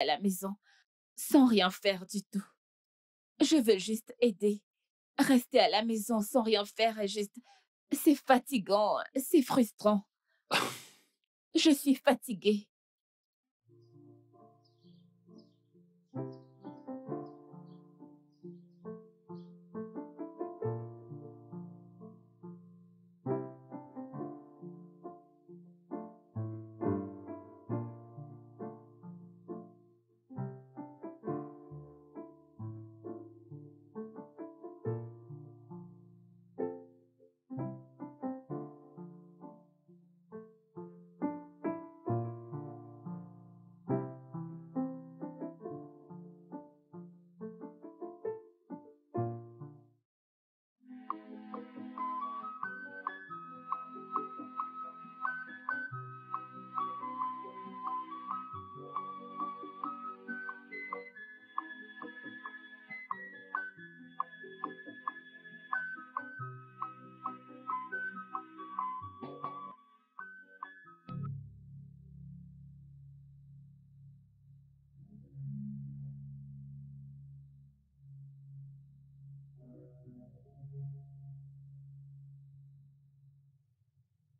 à la maison sans rien faire du tout. Je veux juste aider. Rester à la maison sans rien faire est juste... C'est fatigant, c'est frustrant. Je suis fatiguée.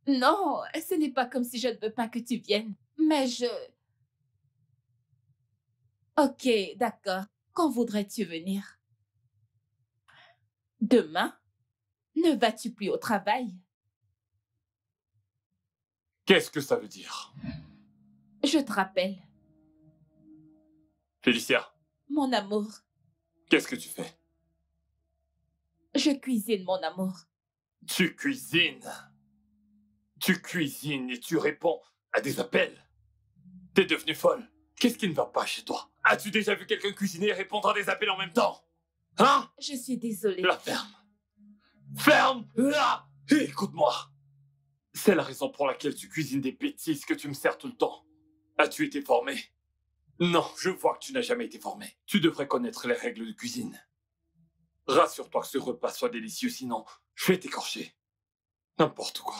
Non, ce n'est pas comme si je ne veux pas que tu viennes. Mais je... Ok, d'accord. Quand voudrais-tu venir? Demain? Ne vas-tu plus au travail? Qu'est-ce que ça veut dire? Je te rappelle, Félicia, mon amour. qu'est-ce que tu fais? Je cuisine, mon amour. Tu cuisines. Tu cuisines et tu réponds à des appels. T'es devenue folle. Qu'est-ce qui ne va pas chez toi? As-tu déjà vu quelqu'un cuisiner et répondre à des appels en même temps? Hein? Je suis désolée. La ferme. Ferme-la! Et écoute-moi. C'est la raison pour laquelle tu cuisines des bêtises que tu me sers tout le temps. As-tu été formé? Non, je vois que tu n'as jamais été formé. Tu devrais connaître les règles de cuisine. Rassure-toi que ce repas soit délicieux, sinon je vais t'écorcher. N'importe quoi.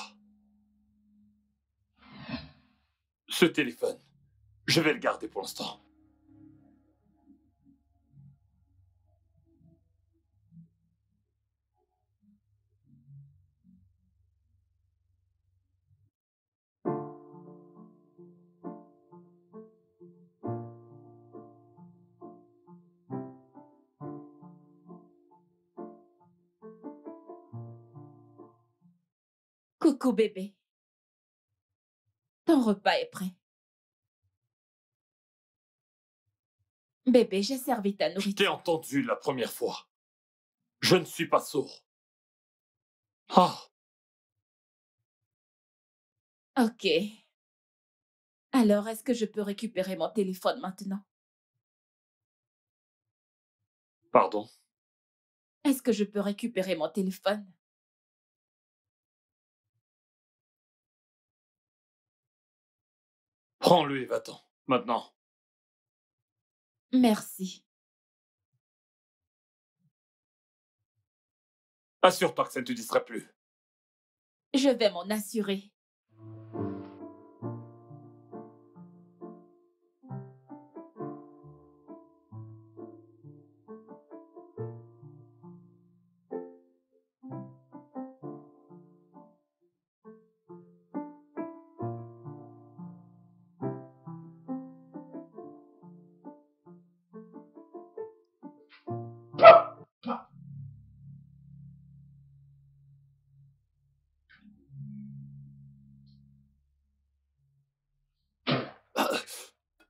Ce téléphone, je vais le garder pour l'instant. Coucou bébé. Ton repas est prêt. Bébé, j'ai servi ta Je t'ai nourriture. entendu la première fois. Je ne suis pas sourd. Ah, Ok. Alors, est-ce que je peux récupérer mon téléphone maintenant? pardon. Est-ce que je peux récupérer mon téléphone? Prends-le et va-t'en, maintenant. Merci. Assure-toi que ça ne te distrait plus. Je vais m'en assurer.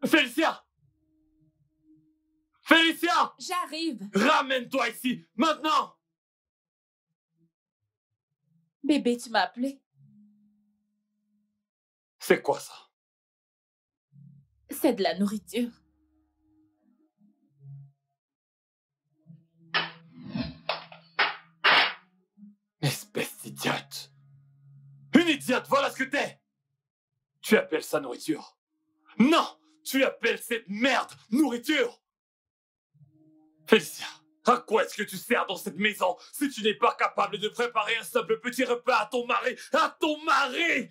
Félicia! Félicia! J'arrive. Ramène-toi ici, maintenant! Bébé, tu m'as appelé? C'est quoi ça? C'est de la nourriture. Espèce d'idiote! Une idiote, voilà ce que t'es! Tu appelles ça nourriture? Non! Tu appelles cette merde nourriture! Félicia, à quoi est-ce que tu sers dans cette maison si tu n'es pas capable de préparer un simple petit repas à ton mari? À ton mari!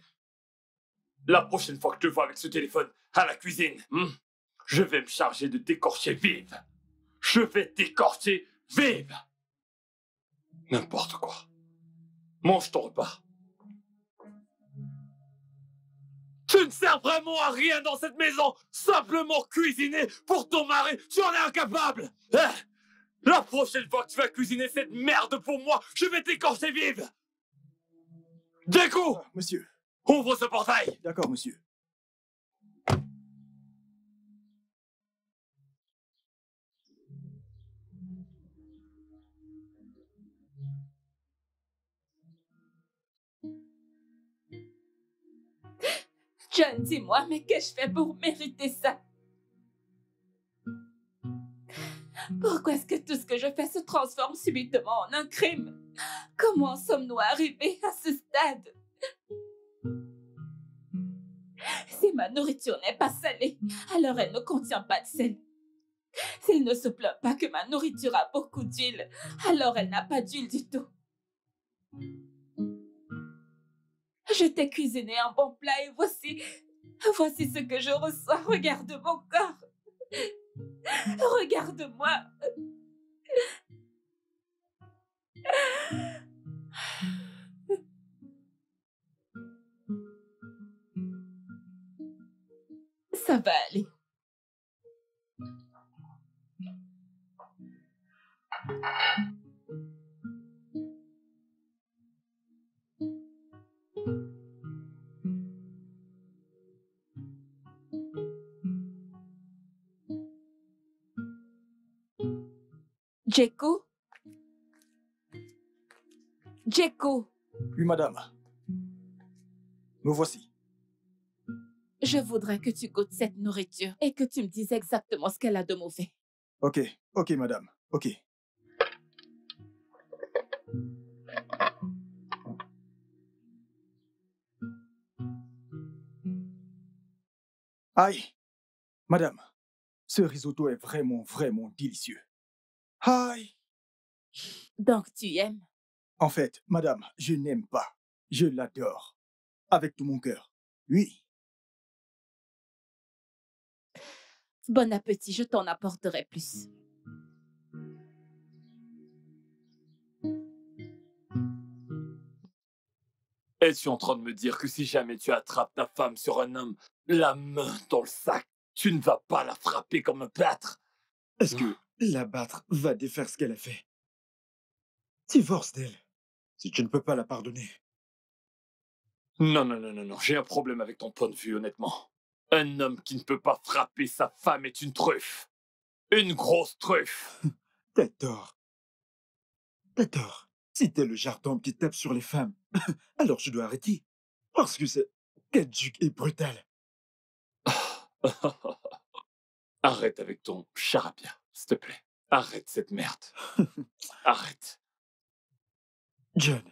La prochaine fois que je te vois avec ce téléphone à la cuisine, Je vais me charger de t'écorcher vive. Je vais t'écorcher vive. N'importe quoi. Mange ton repas. Tu ne sers vraiment à rien dans cette maison. Simplement cuisiner pour ton mari. Tu en es incapable. Hein? La prochaine fois que tu vas cuisiner cette merde pour moi, je vais t'écorcher vive. Deku, Monsieur. ouvre ce portail. D'accord, monsieur. John, dis-moi, mais qu'ai-je fait pour mériter ça? Pourquoi est-ce que tout ce que je fais se transforme subitement en un crime? Comment sommes-nous arrivés à ce stade? Si ma nourriture n'est pas salée, alors elle ne contient pas de sel. S'il ne se plaint pas que ma nourriture a beaucoup d'huile, alors elle n'a pas d'huile du tout. Je t'ai cuisiné un bon plat et voici ce que je reçois. Regarde mon corps. Regarde-moi. Ça va aller. Deku? Deku, Oui, madame. Me voici. je voudrais que tu goûtes cette nourriture et que tu me dises exactement ce qu'elle a de mauvais. Ok, ok, madame. Ok. Aïe, madame, ce risotto est vraiment, vraiment délicieux. Aïe. Donc tu aimes? En fait, madame, je n'aime pas. Je l'adore. Avec tout mon cœur. Oui. Bon appétit, je t'en apporterai plus. Es-tu en train de me dire que si jamais tu attrapes ta femme sur un homme, la main dans le sac, tu ne vas pas la frapper comme un plâtre? Est-ce que la battre va défaire ce qu'elle a fait? Divorce d'elle, si tu ne peux pas la pardonner. Non, non, non, non, non, j'ai un problème avec ton point de vue, honnêtement. Un homme qui ne peut pas frapper sa femme est une truffe. Une grosse truffe. T'as tort. T'as tort. Si t'es le genre d'homme qui tape sur les femmes, alors tu dois arrêter. Parce que c'est caduc et brutal. Arrête avec ton charabia, s'il te plaît. Arrête cette merde. Arrête. John,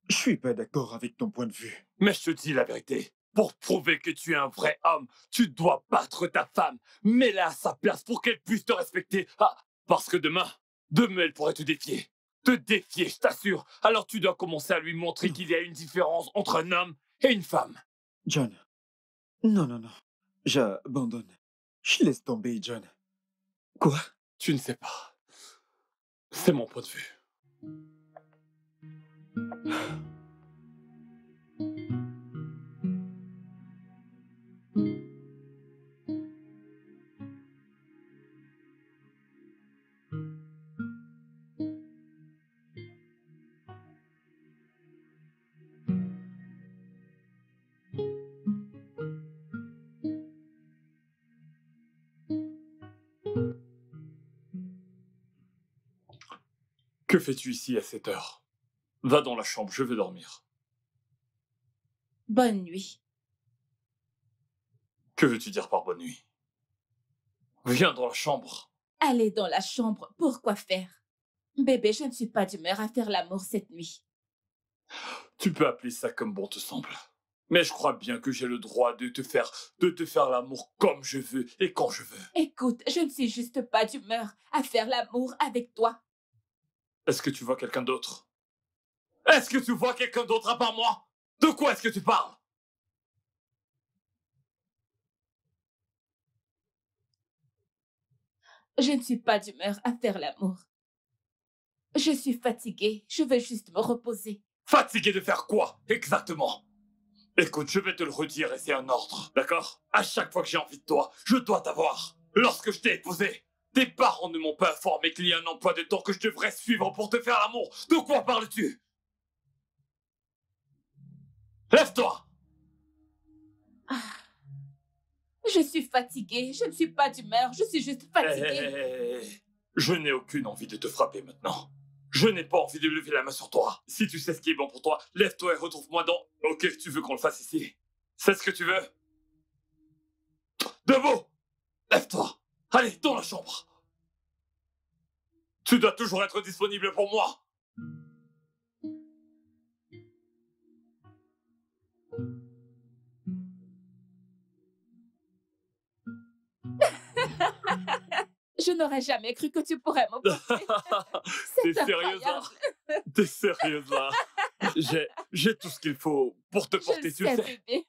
je suis pas d'accord avec ton point de vue. Mais je te dis la vérité. Pour prouver que tu es un vrai homme, tu dois battre ta femme. Mets-la à sa place pour qu'elle puisse te respecter. Ah, parce que demain, elle pourrait te défier. Te défier, je t'assure. Alors tu dois commencer à lui montrer qu'il y a une différence entre un homme et une femme. John, non, non, non. J'abandonne. Je laisse tomber, John. Quoi? Tu ne sais pas. C'est mon point de vue. Que fais-tu ici à cette heure? Va dans la chambre, je vais dormir. Bonne nuit. Que veux-tu dire par bonne nuit? Viens dans la chambre. Allez dans la chambre, pourquoi faire? Bébé, je ne suis pas d'humeur à faire l'amour cette nuit. Tu peux appeler ça comme bon te semble. Mais je crois bien que j'ai le droit de te faire l'amour comme je veux et quand je veux. Écoute, je ne suis juste pas d'humeur à faire l'amour avec toi. Est-ce que tu vois quelqu'un d'autre? Est-ce que tu vois quelqu'un d'autre à part moi? De quoi est-ce que tu parles? Je ne suis pas d'humeur à faire l'amour. Je suis fatiguée. Je veux juste me reposer. Fatigué de faire quoi, exactement? Écoute, je vais te le redire et c'est un ordre, d'accord? À chaque fois que j'ai envie de toi, je dois t'avoir. Lorsque je t'ai épousé, tes parents ne m'ont pas informé qu'il y a un emploi de temps que je devrais suivre pour te faire l'amour. De quoi parles-tu? Lève-toi! Je suis fatiguée. Je ne suis pas d'humeur. Je suis juste fatiguée. Je n'ai aucune envie de te frapper maintenant. Je n'ai pas envie de lever la main sur toi. Si tu sais ce qui est bon pour toi, lève-toi et retrouve-moi dans... Ok, tu veux qu'on le fasse ici? C'est ce que tu veux? Debout! Lève-toi! Allez, dans la chambre! Tu dois toujours être disponible pour moi! Je n'aurais jamais cru que tu pourrais m'opposer. T'es C'est sérieuse là? incroyable. T'es sérieuse là? J'ai tout ce qu'il faut pour te Je porter, le tu le sais, sais. bébé.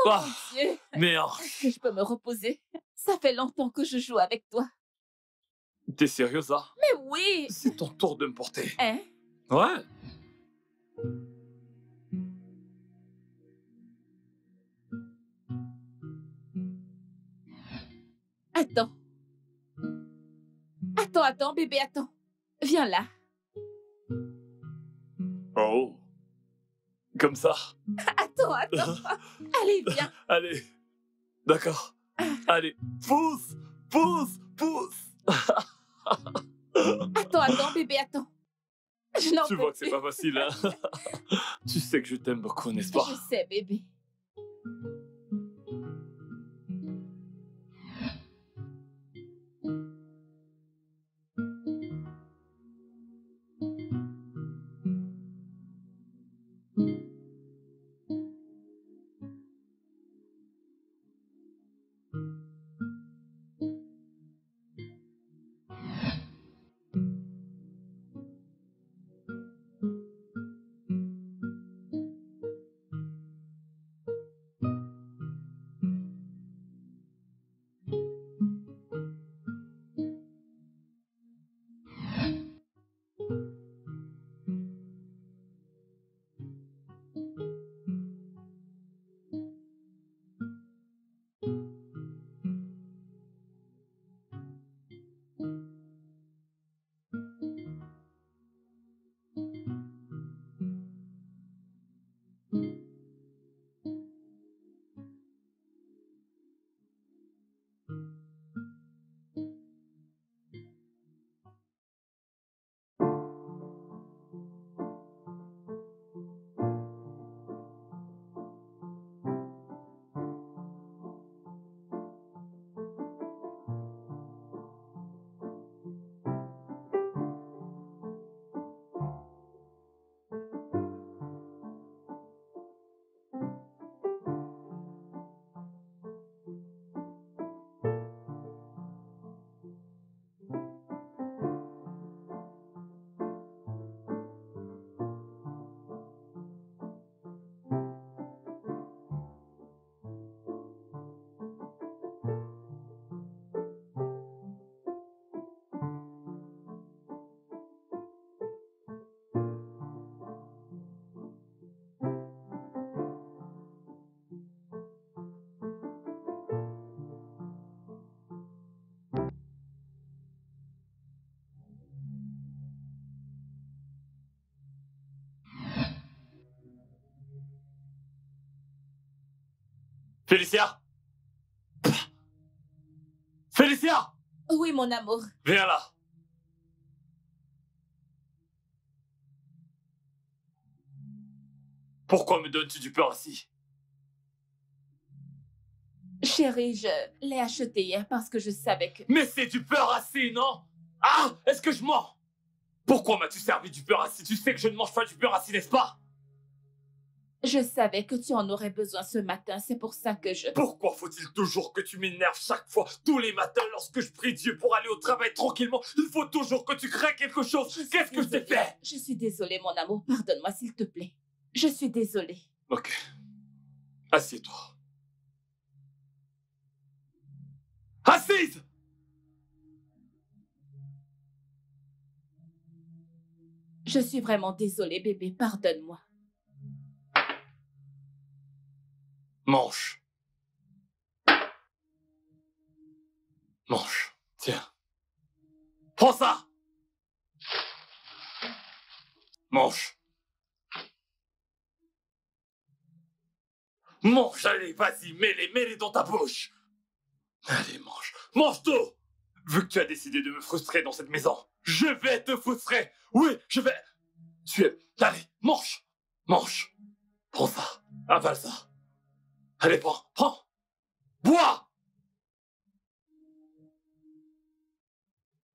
Oh Ah, mon Dieu. mais Est-ce que je peux me reposer? Ça fait longtemps que je joue avec toi. t'es sérieuse là? Mais oui. C'est ton tour de me porter. Hein? Ouais. Attends. Attends, bébé, attends. Viens là. Oh. Comme ça. Attends. Allez, viens. Allez. D'accord. Allez. Pousse. Attends, bébé, attends. Je n'en Tu peux vois que c'est plus. pas facile, hein? Tu sais que je t'aime beaucoup, n'est-ce pas? Je sais, bébé. Félicia! Félicia! Oui, mon amour. Viens là. Pourquoi me donnes-tu du peur assis? Chérie, je l'ai acheté hier parce que je savais que... Mais c'est du peur assis, non? Ah! Est-ce que je mens? Pourquoi m'as-tu servi du peur assis? Tu sais que je ne mange pas du peur assis, n'est-ce pas? Je savais que tu en aurais besoin ce matin, c'est pour ça que je... Pourquoi faut-il toujours que tu m'énerves chaque fois, tous les matins, lorsque je prie Dieu pour aller au travail tranquillement? Il faut toujours que tu crées quelque chose. Qu'est-ce que je t'ai fait? Je suis désolée, mon amour. Pardonne-moi, s'il te plaît. Je suis désolée. Ok. Assieds-toi. Assise! Je suis vraiment désolée, bébé, pardonne-moi. Mange. Mange. Tiens. Prends ça! Mange. Mange, allez, vas-y, mets-les dans ta bouche. Allez, mange. Mange tout! Vu que tu as décidé de me frustrer dans cette maison, je vais te frustrer! Oui, je vais... Allez, mange! Mange! Prends ça! Avale ça! Allez, prends! Bois!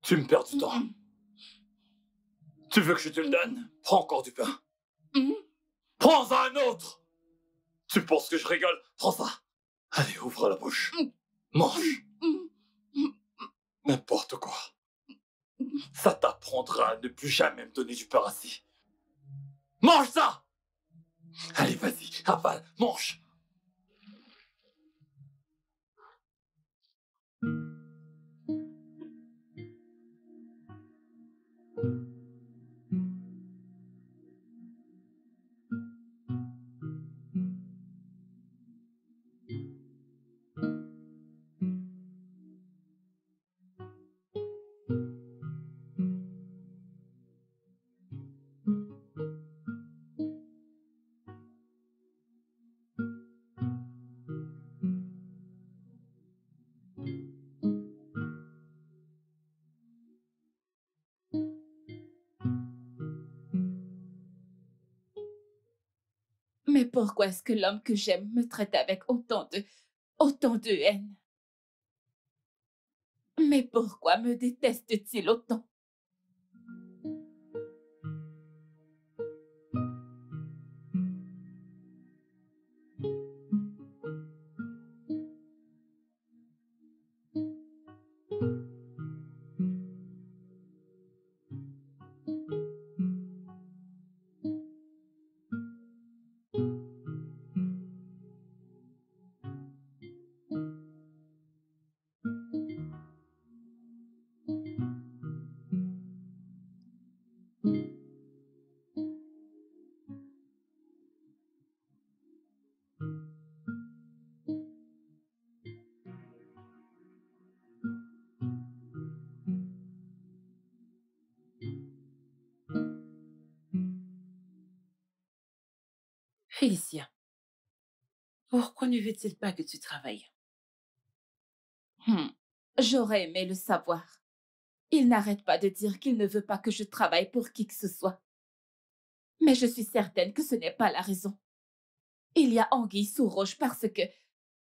Tu me perds du temps. Tu veux que je te le donne? Prends encore du pain. Prends un autre! Tu penses que je rigole? Prends ça! Allez, ouvre la bouche. Mange! N'importe quoi. Ça t'apprendra à ne plus jamais me donner du pain rassis. Mange ça! Allez, vas-y, avale, mange! Mais pourquoi est-ce que l'homme que j'aime me traite avec autant de haine? Mais pourquoi me déteste-t-il autant? Félicia, pourquoi ne veut-il pas que tu travailles? J'aurais aimé le savoir. Il n'arrête pas de dire qu'il ne veut pas que je travaille pour qui que ce soit. Mais je suis certaine que ce n'est pas la raison. Il y a anguille sous roche parce que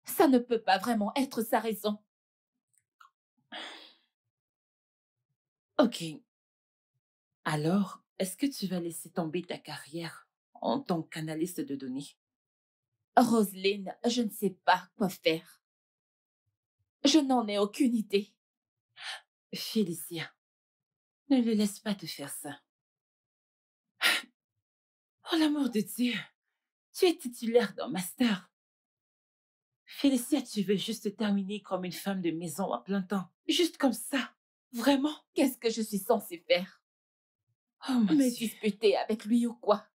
ça ne peut pas vraiment être sa raison. Ok. Alors, est-ce que tu vas laisser tomber ta carrière en tant qu'analyste de données? Roselyne, je ne sais pas quoi faire. Je n'en ai aucune idée. Félicia, ne le laisse pas te faire ça. Pour l'amour de Dieu, tu es titulaire d'un master. Félicia, tu veux juste terminer comme une femme de maison à plein temps. Juste comme ça. Vraiment? Qu'est-ce que je suis censée faire? Oh mon Me Dieu. disputer avec lui ou quoi?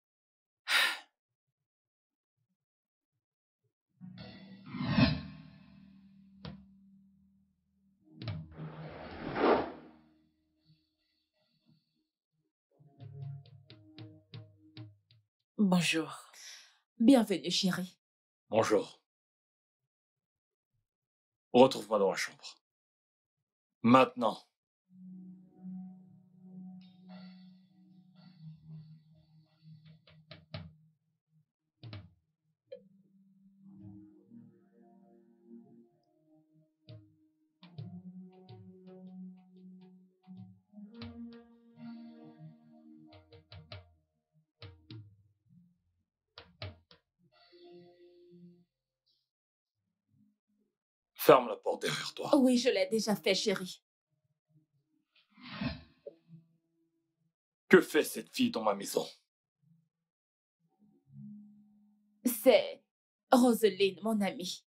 Bonjour. Bienvenue, chérie. Bonjour. Retrouve-moi dans la chambre. Maintenant. Ferme la porte derrière toi. Oui, je l'ai déjà fait, chérie. Que fait cette fille dans ma maison? C'est Roselyne, mon amie.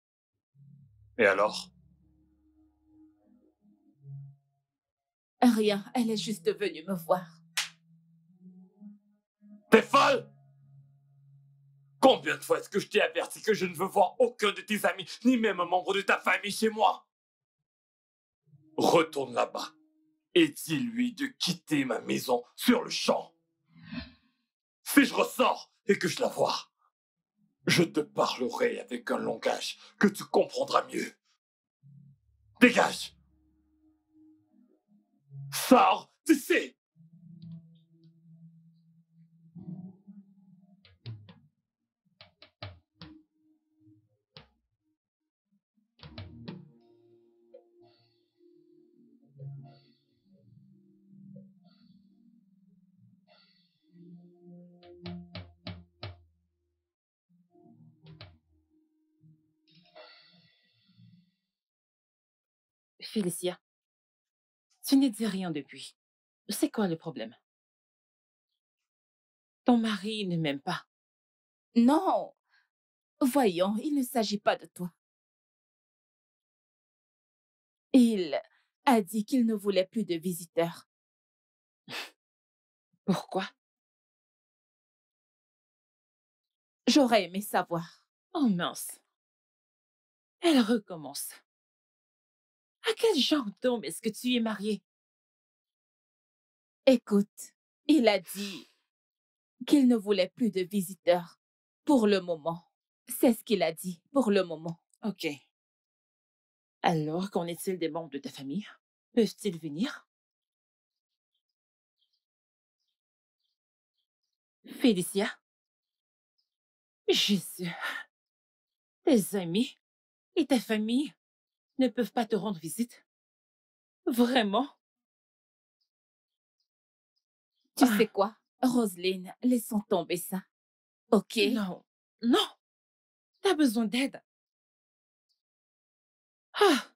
Et alors? Rien, elle est juste venue me voir. T'es folle? Combien de fois est-ce que je t'ai averti que je ne veux voir aucun de tes amis, ni même un membre de ta famille chez moi? Retourne là-bas et dis-lui de quitter ma maison sur le champ. Si je ressors et que je la vois, je te parlerai avec un langage que tu comprendras mieux. Dégage! Sors d'ici! Félicia, tu n'as dit rien depuis. C'est quoi le problème? Ton mari ne m'aime pas. Non, voyons, il ne s'agit pas de toi. Il a dit qu'il ne voulait plus de visiteurs. Pourquoi? J'aurais aimé savoir. Oh mince. Elle recommence. À quel genre d'homme est-ce que tu es marié? Écoute, il a dit qu'il ne voulait plus de visiteurs pour le moment. C'est ce qu'il a dit pour le moment. Ok. Alors, qu'en est-il des membres de ta famille? Peuvent-ils venir? Félicia? Jésus. Tes amis et ta famille ne peuvent pas te rendre visite? Vraiment? Tu sais quoi, Roselyne, laissons tomber ça. Ok? Non, non, t'as besoin d'aide. Ah,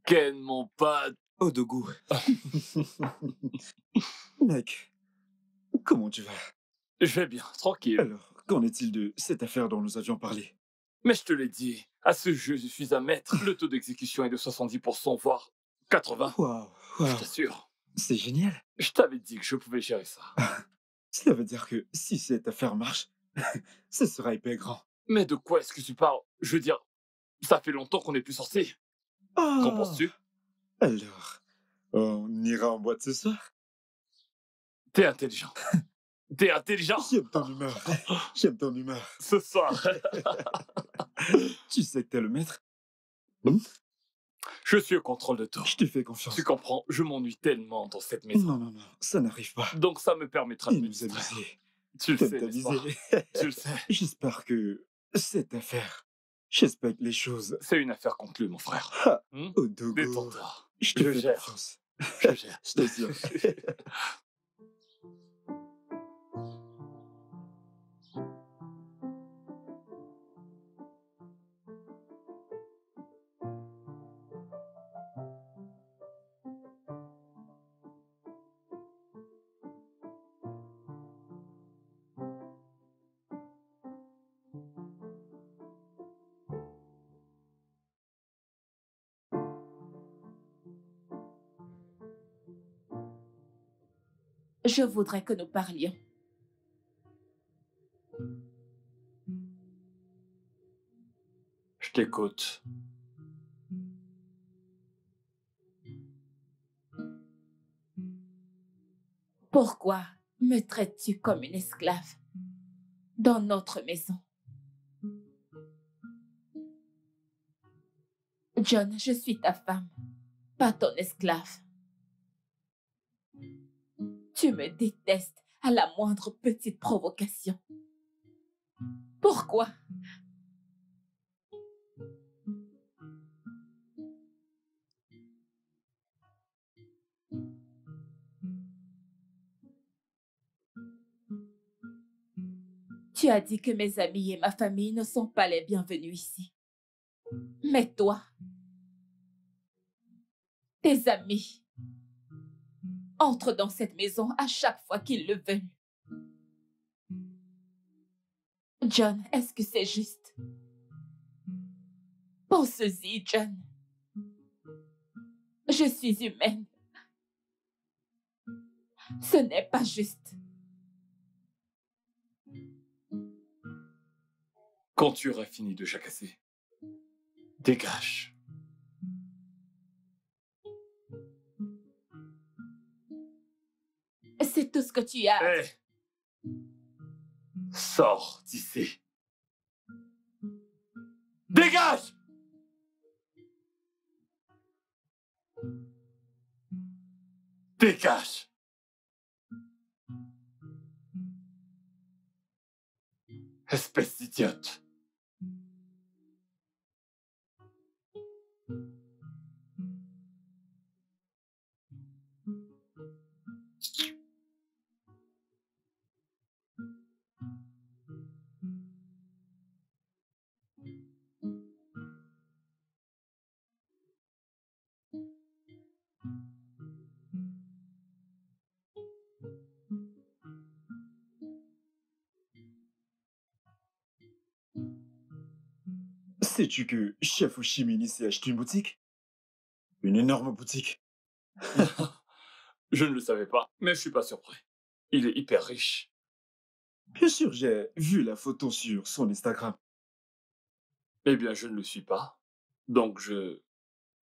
Ken, mon pote. Odogu. Mec, comment tu vas? Je vais bien, tranquille. Alors, qu'en est-il de cette affaire dont nous avions parlé? Mais je te l'ai dit, à ce jeu, je suis un maître. Le taux d'exécution est de 70%, voire 80%. Waouh, Je waouh, t'assure. c'est génial. Je t'avais dit que je pouvais gérer ça. Cela veut dire que si cette affaire marche, ce sera hyper grand. Mais de quoi est-ce que tu parles? Je veux dire, ça fait longtemps qu'on n'est plus sortis. Qu'en Ah, penses-tu? alors, on ira en boîte ce soir? T'es intelligent. T'es intelligent. J'aime ton humeur. J'aime ton humeur. Ce soir, Tu sais que t'es le maître. je suis au contrôle de tout. Je te fais confiance. Tu comprends, je m'ennuie tellement dans cette maison. Non, non, non, ça n'arrive pas. Donc ça me permettra de Il me nous a distraire. visés. Tu le T'aimes sais, n'est-ce pas? t'aviser. Tu le sais. J'espère que cette affaire, j'espère que les choses... C'est une affaire conclue, mon frère. Ha, Hmm? Odogu, Détends-toi. je te Je fais gère. confiance. Je gère. Je t'assure. Je voudrais que nous parlions. Je t'écoute. Pourquoi me traites-tu comme une esclave dans notre maison? John, je suis ta femme, pas ton esclave. Tu me détestes à la moindre petite provocation. Pourquoi? Tu as dit que mes amis et ma famille ne sont pas les bienvenus ici. Mais toi, tes amis entrent dans cette maison à chaque fois qu'ils le veulent. John, est-ce que c'est juste? Pense-y, John. Je suis humaine. Ce n'est pas juste. Quand tu auras fini de jacasser, dégage. C'est tout ce que tu as. Hé! Sors d'ici. Dégage! Dégage! Espèce d'idiote. Sais-tu que Chef Oshimini s'est acheté une boutique? Une énorme boutique. Je ne le savais pas, mais je suis pas surpris. Il est hyper riche. Bien sûr, j'ai vu la photo sur son Instagram. Eh bien, je ne le suis pas. Donc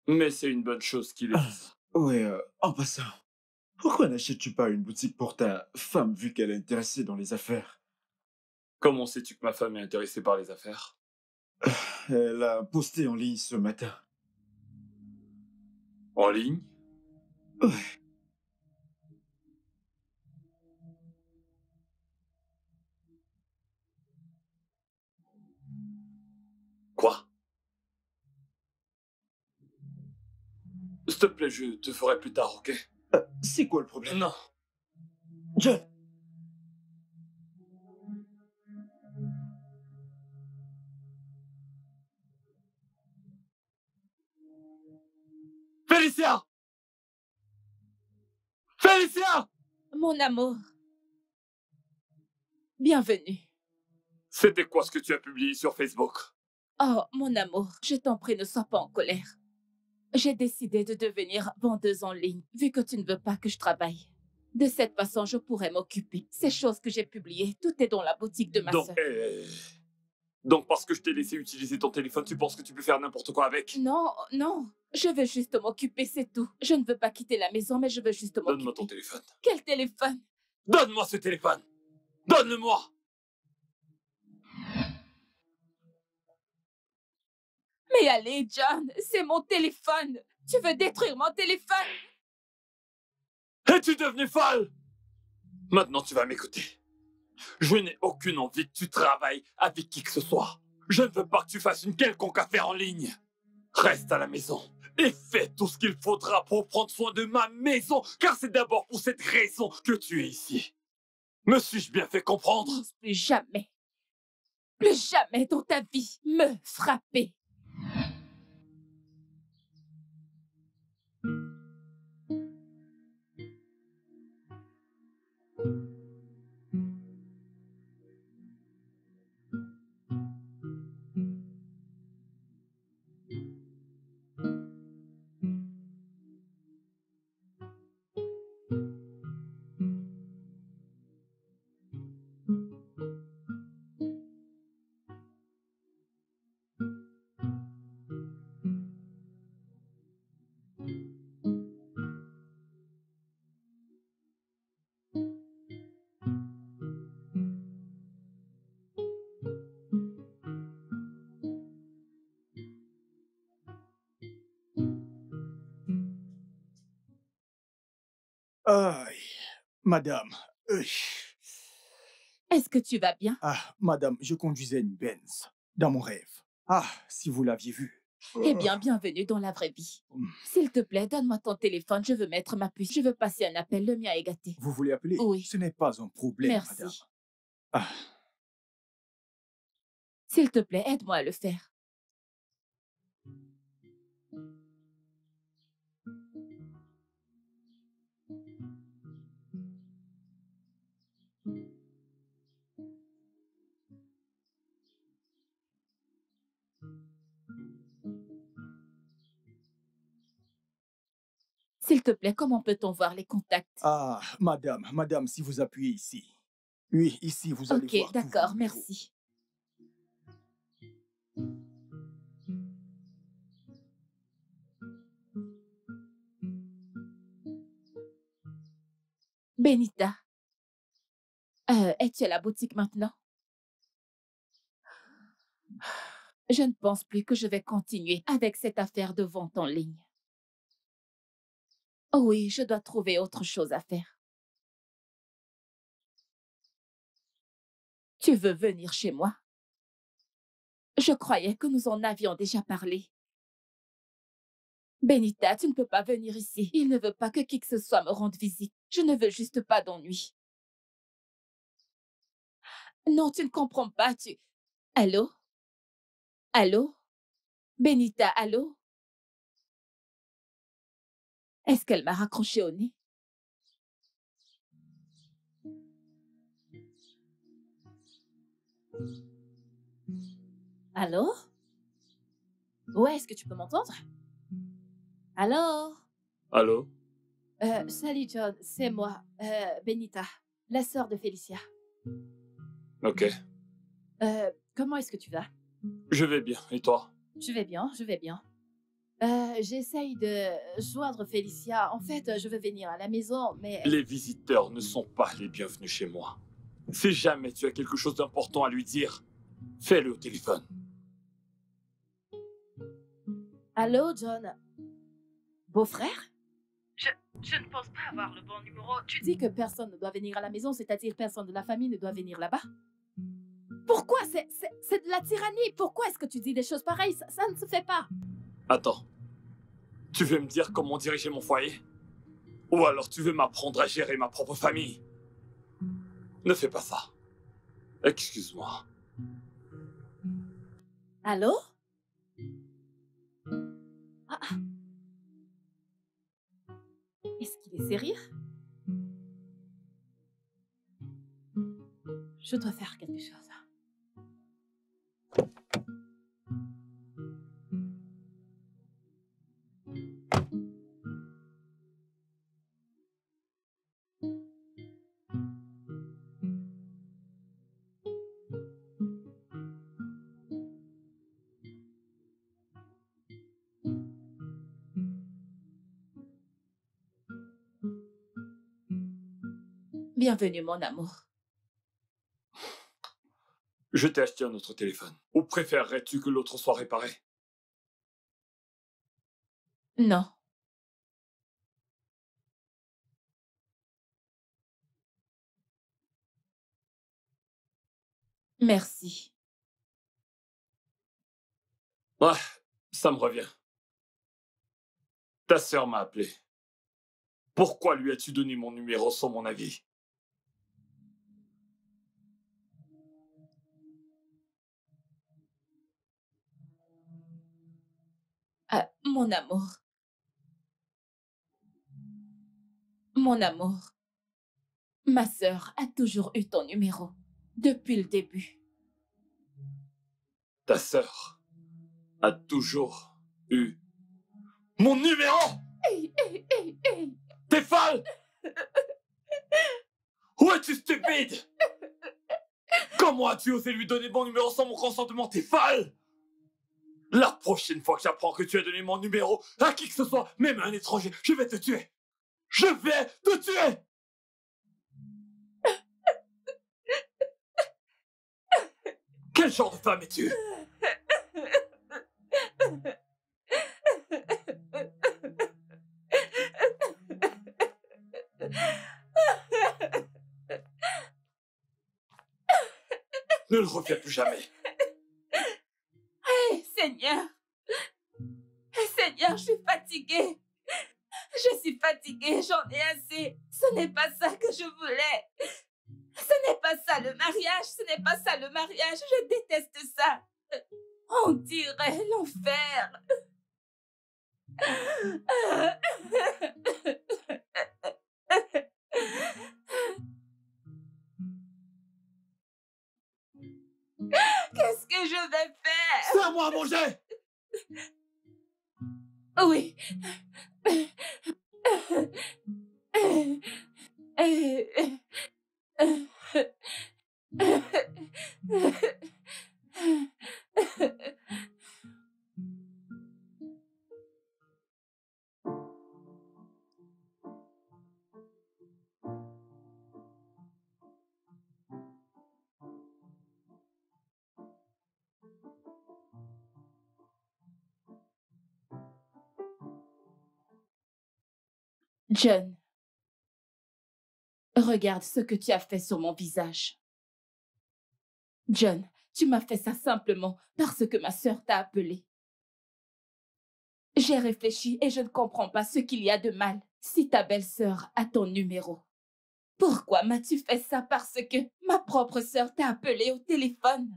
Mais c'est une bonne chose qu'il ait fait ça. Ouais, en passant, pourquoi n'achètes-tu pas une boutique pour ta femme vu qu'elle est intéressée dans les affaires? Comment sais-tu que ma femme est intéressée par les affaires? Elle a posté en ligne ce matin. En ligne? Ouais. Quoi? S'il te plaît, je te ferai plus tard, ok? C'est quoi le problème? Non. John! Félicia! Félicia! Mon amour. Bienvenue. C'était quoi ce que tu as publié sur Facebook? Oh, mon amour, je t'en prie, ne sois pas en colère. J'ai décidé de devenir vendeuse en ligne, vu que tu ne veux pas que je travaille. De cette façon, je pourrais m'occuper. Ces choses que j'ai publiées, tout est dans la boutique de ma Donc, sœur. Donc parce que je t'ai laissé utiliser ton téléphone, tu penses que tu peux faire n'importe quoi avec? Non, non. Je veux juste m'occuper, c'est tout. Je ne veux pas quitter la maison, mais je veux juste m'occuper. Donne-moi ton téléphone. Quel téléphone? Donne-moi ce téléphone! Donne-le-moi! Mais allez, John, c'est mon téléphone. Tu veux détruire mon téléphone? Es-tu devenue folle? Maintenant, tu vas m'écouter. Je n'ai aucune envie que tu travailles avec qui que ce soit. Je ne veux pas que tu fasses une quelconque affaire en ligne. Reste à la maison et fais tout ce qu'il faudra pour prendre soin de ma maison, car c'est d'abord pour cette raison que tu es ici. Me suis-je bien fait comprendre? Plus jamais dans ta vie, me frapper. Aïe, madame. Est-ce que tu vas bien? Ah, madame, je conduisais une Benz dans mon rêve. Ah, si vous l'aviez vue. Eh bien, bienvenue dans la vraie vie. S'il te plaît, donne-moi ton téléphone, je veux mettre ma puce. Je veux passer un appel, le mien est gâté. Vous voulez appeler? Oui. Ce n'est pas un problème, Merci. madame. Ah, S'il te plaît, aide-moi à le faire. S'il te plaît, comment peut-on voir les contacts? Ah, madame, si vous appuyez ici. Oui, ici, vous allez Ok, voir tous vos d'accord, numéros. merci. Benita, es-tu à la boutique maintenant? Je ne pense plus que je vais continuer avec cette affaire de vente en ligne. Oh oui, je dois trouver autre chose à faire. Tu veux venir chez moi? Je croyais que nous en avions déjà parlé. Benita, tu ne peux pas venir ici. Il ne veut pas que qui que ce soit me rende visite. Je ne veux juste pas d'ennui. Non, tu ne comprends pas, tu... Allô? Allô? Benita, allô? Est-ce qu'elle m'a raccroché au nez? Allô? Ouais, est-ce que tu peux m'entendre? Allô? Allô? Salut John, c'est moi, Benita, la sœur de Félicia. Ok. Comment est-ce que tu vas? Je vais bien. Et toi? Je vais bien, je vais bien. J'essaye de joindre Félicia. En fait, je veux venir à la maison, mais... Les visiteurs ne sont pas les bienvenus chez moi. Si jamais tu as quelque chose d'important à lui dire, fais-le au téléphone. Allô, John? Beau-frère? Je ne pense pas avoir le bon numéro. Tu dis que personne ne doit venir à la maison, c'est-à-dire personne de la famille ne doit venir là-bas? Pourquoi? C'est de la tyrannie. Pourquoi est-ce que tu dis des choses pareilles? Ça ne se fait pas. Attends. Tu veux me dire comment diriger mon foyer? Ou alors tu veux m'apprendre à gérer ma propre famille? Ne fais pas ça. Excuse-moi. Allô? Ah. Est-ce qu'il est sérieux? Je dois faire quelque chose. Bienvenue, mon amour. Je t'ai acheté un autre téléphone. Ou préférerais-tu que l'autre soit réparé? Non. Merci. Ouais, ça me revient. Ta sœur m'a appelé. Pourquoi lui as-tu donné mon numéro sans mon avis? Mon amour. Mon amour. Ma sœur a toujours eu ton numéro. Depuis le début. Ta sœur a toujours eu mon numéro! Hey, hey, hey, hey. T'es folle! Où es-tu stupide? Comment as-tu osé lui donner mon numéro sans mon consentement? T'es folle! La prochaine fois que j'apprends que tu as donné mon numéro à qui que ce soit, même à un étranger, je vais te tuer! Je vais te tuer! Quel genre de femme es-tu? Ne le refais plus jamais. Seigneur. Seigneur, je suis fatiguée. Je suis fatiguée, j'en ai assez. Ce n'est pas ça que je voulais. Ce n'est pas ça le mariage, ce n'est pas ça le mariage, je déteste ça. On dirait l'enfer. Qu'est-ce que je vais faire? C'est à moi à manger! Oui. John, regarde ce que tu as fait sur mon visage. John, tu m'as fait ça simplement parce que ma sœur t'a appelé. J'ai réfléchi et je ne comprends pas ce qu'il y a de mal si ta belle-sœur a ton numéro. Pourquoi m'as-tu fait ça parce que ma propre sœur t'a appelé au téléphone?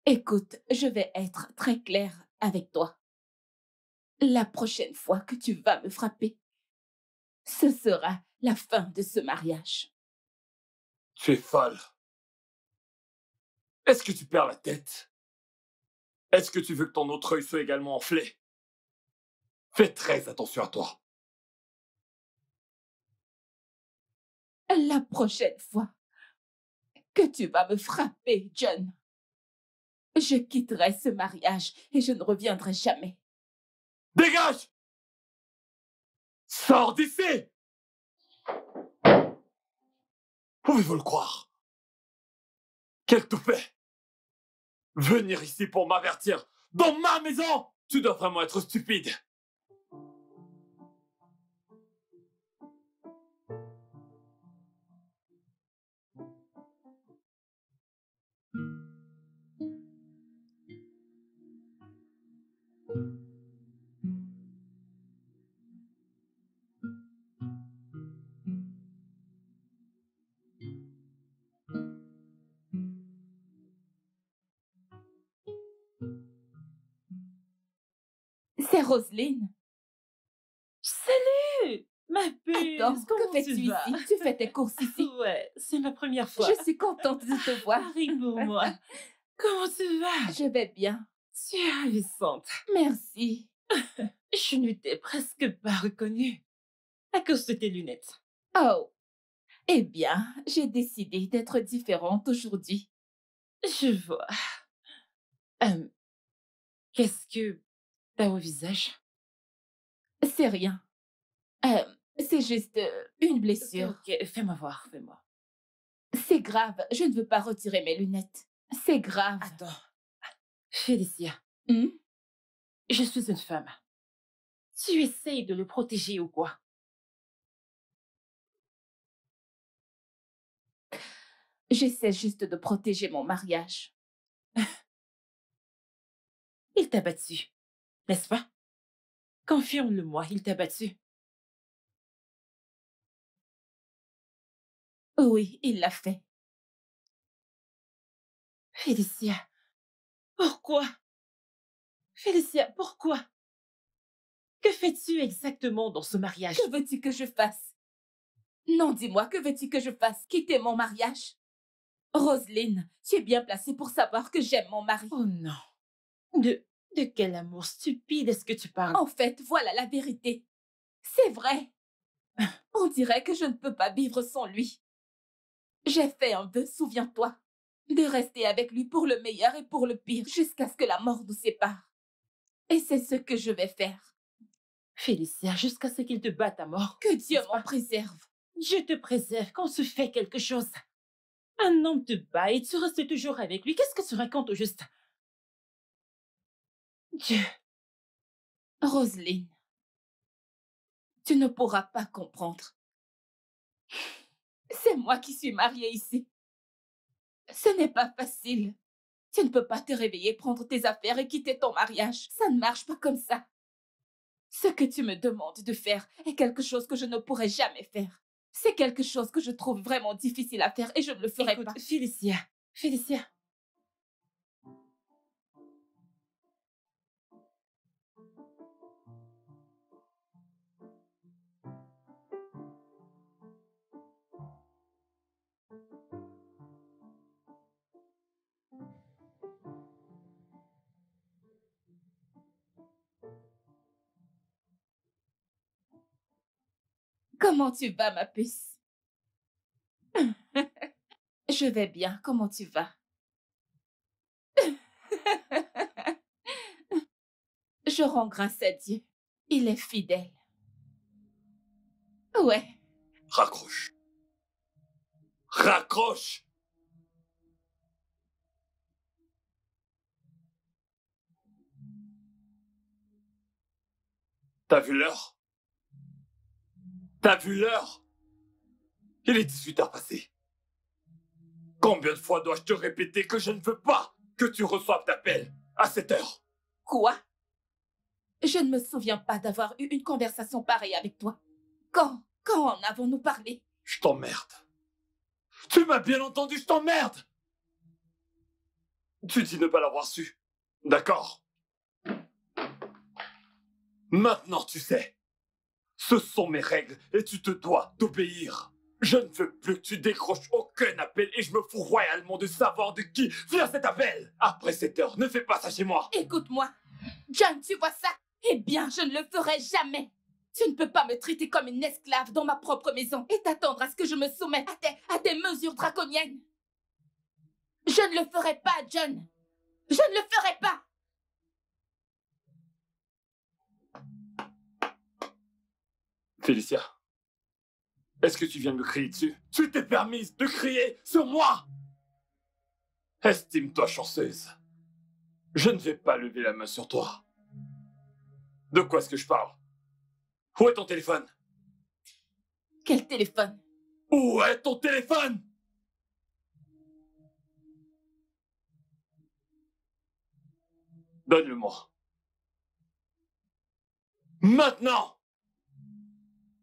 Écoute, je vais être très claire avec toi. La prochaine fois que tu vas me frapper, ce sera la fin de ce mariage. Tu es folle. Est-ce que tu perds la tête? Est-ce que tu veux que ton autre œil soit également enflé? Fais très attention à toi. La prochaine fois que tu vas me frapper, John, je quitterai ce mariage et je ne reviendrai jamais. Dégage! Sors d'ici! Pouvez-vous le croire? Quel toupet! Venir ici pour m'avertir dans ma maison! Tu dois vraiment être stupide! C'est Roselyne. Salut, ma puce, Attends, comment que fais-tu tu vas? ici? Tu fais tes courses ici? Ouais, c'est ma première fois. Je suis contente de te voir. Pareil pour moi. Comment tu vas? Je vais bien. Tu es ravissante. Merci. Je ne t'ai presque pas reconnue à cause de tes lunettes. Oh, eh bien, j'ai décidé d'être différente aujourd'hui. Je vois. Euh, Qu'est-ce que t'as au visage? C'est rien. C'est juste une blessure. Ok, fais-moi voir, fais-moi. C'est grave. Je ne veux pas retirer mes lunettes. C'est grave. Attends. Félicia, Hmm? je suis une femme. Tu essayes de le protéger ou quoi? J'essaie juste de protéger mon mariage. Il t'a battu, n'est-ce pas? Confirme-le-moi, il t'a battu. Oui, il l'a fait. Félicia, pourquoi? Félicia, pourquoi? Que fais-tu exactement dans ce mariage? Que veux-tu que je fasse? Non, dis-moi, que veux-tu que je fasse? Quitter mon mariage? Roselyne, tu es bien placée pour savoir que j'aime mon mari. Oh non. De quel amour stupide est-ce que tu parles? En fait, voilà la vérité. C'est vrai. On dirait que je ne peux pas vivre sans lui. J'ai fait un vœu, souviens-toi, de rester avec lui pour le meilleur et pour le pire, jusqu'à ce que la mort nous sépare. Et c'est ce que je vais faire. Félicia, jusqu'à ce qu'il te batte à mort. Que Dieu N'est-ce m'en pas? préserve. Dieu te préserve quand on se fait quelque chose. Un homme te bat et tu restes toujours avec lui. Qu'est-ce que tu racontes au juste? Dieu. Roselyne, tu ne pourras pas comprendre. C'est moi qui suis mariée ici. Ce n'est pas facile. Tu ne peux pas te réveiller, prendre tes affaires et quitter ton mariage. Ça ne marche pas comme ça. Ce que tu me demandes de faire est quelque chose que je ne pourrai jamais faire. C'est quelque chose que je trouve vraiment difficile à faire et je ne le ferai Écoute, pas. Félicia, Félicia. Comment tu vas, ma puce? Je vais bien. Comment tu vas? Je rends grâce à Dieu. Il est fidèle. Ouais. Raccroche. Raccroche! T'as vu l'heure? T'as vu l'heure? Il est 18h passé. Combien de fois dois-je te répéter que je ne veux pas que tu reçoives d'appel à cette heure? Quoi? Je ne me souviens pas d'avoir eu une conversation pareille avec toi. Quand en avons-nous parlé? Je t'emmerde. Tu m'as bien entendu, je t'emmerde! Tu dis ne pas l'avoir su. D'accord? Maintenant tu sais. Ce sont mes règles et tu te dois d'obéir. Je ne veux plus que tu décroches aucun appel et je me fous royalement de savoir de qui vient cet appel. Après cette heure, ne fais pas ça chez moi. Écoute-moi. John, tu vois ça? Eh bien, je ne le ferai jamais. Tu ne peux pas me traiter comme une esclave dans ma propre maison et t'attendre à ce que je me soumette à tes mesures draconiennes. Je ne le ferai pas, John. Je ne le ferai pas. Félicia, est-ce que tu viens de me crier dessus? Tu t'es permise de crier sur moi! Estime-toi chanceuse. Je ne vais pas lever la main sur toi. De quoi est-ce que je parle? Où est ton téléphone? Quel téléphone? Où est ton téléphone? Donne-le-moi. Maintenant!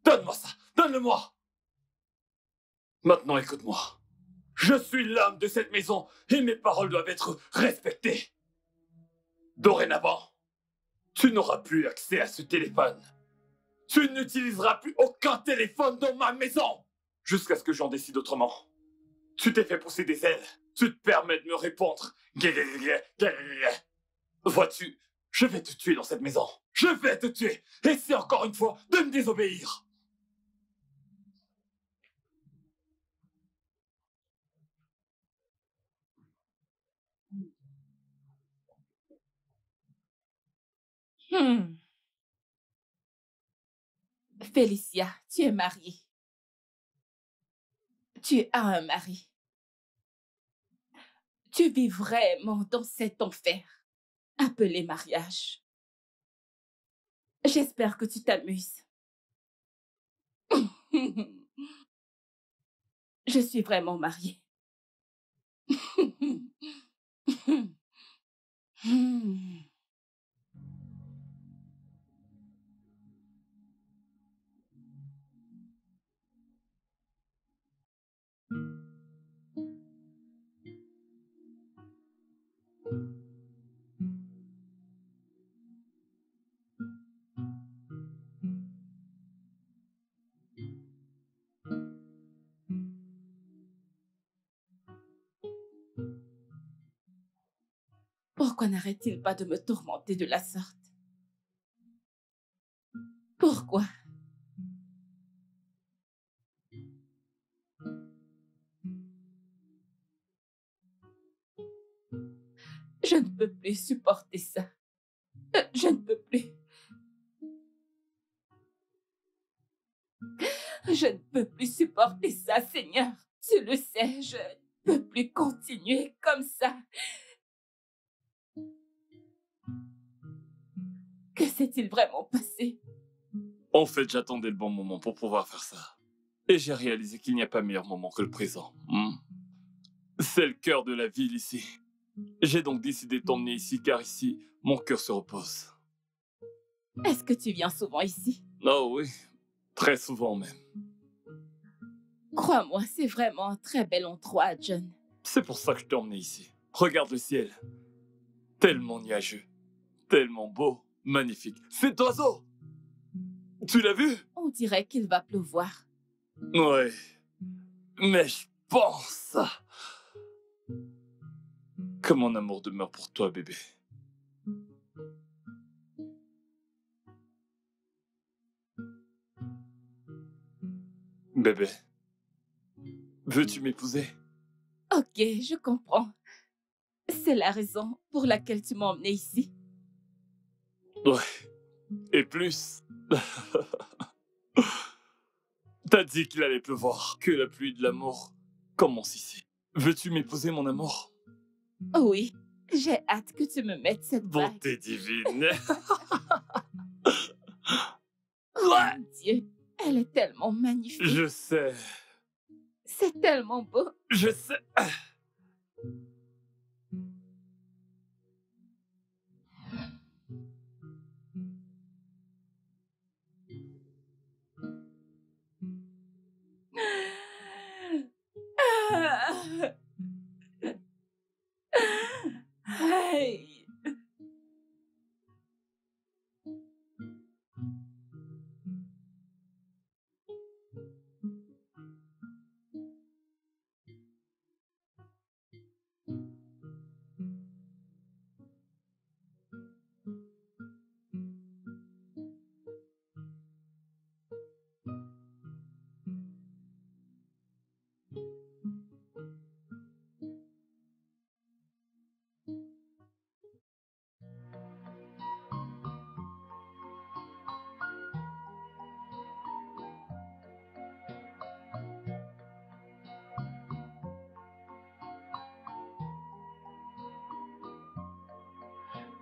Donne-moi ça! Donne-le-moi! Maintenant, écoute-moi. Je suis l'homme de cette maison et mes paroles doivent être respectées. Dorénavant, tu n'auras plus accès à ce téléphone. Tu n'utiliseras plus aucun téléphone dans ma maison jusqu'à ce que j'en décide autrement. Tu t'es fait pousser des ailes. Tu te permets de me répondre. Vois-tu, je vais te tuer dans cette maison. Je vais te tuer. Et c'est encore une fois de me désobéir. Félicia, tu es mariée. Tu as un mari. Tu vis vraiment dans cet enfer appelé mariage. J'espère que tu t'amuses. Je suis vraiment mariée. Pourquoi n'arrête-t-il pas de me tourmenter de la sorte? Pourquoi? Je ne peux plus supporter ça. Je ne peux plus. Je ne peux plus supporter ça, Seigneur. Tu le sais, je ne peux plus continuer comme ça. Que s'est-il vraiment passé? En fait, j'attendais le bon moment pour pouvoir faire ça. Et j'ai réalisé qu'il n'y a pas meilleur moment que le présent. C'est le cœur de la ville ici. J'ai donc décidé de t'emmener ici car ici, mon cœur se repose. Est-ce que tu viens souvent ici? Oh oui, très souvent même. Crois-moi, c'est vraiment un très bel endroit, John. C'est pour ça que je t'ai emmené ici. Regarde le ciel. Tellement nuageux. Tellement beau. Magnifique. Cet oiseau! Tu l'as vu? On dirait qu'il va pleuvoir. Ouais. Mais je pense que mon amour demeure pour toi, bébé. Bébé, veux-tu m'épouser? Ok, je comprends. C'est la raison pour laquelle tu m'as emmené ici. Ouais. Et plus. T'as dit qu'il allait pleuvoir, que la pluie de l'amour commence ici. Veux-tu m'épouser, mon amour? Oui, j'ai hâte que tu me mettes cette bague. Bonté divine. Oh mon Dieu, elle est tellement magnifique. Je sais, C'est tellement beau. je sais. Ah. Aïe.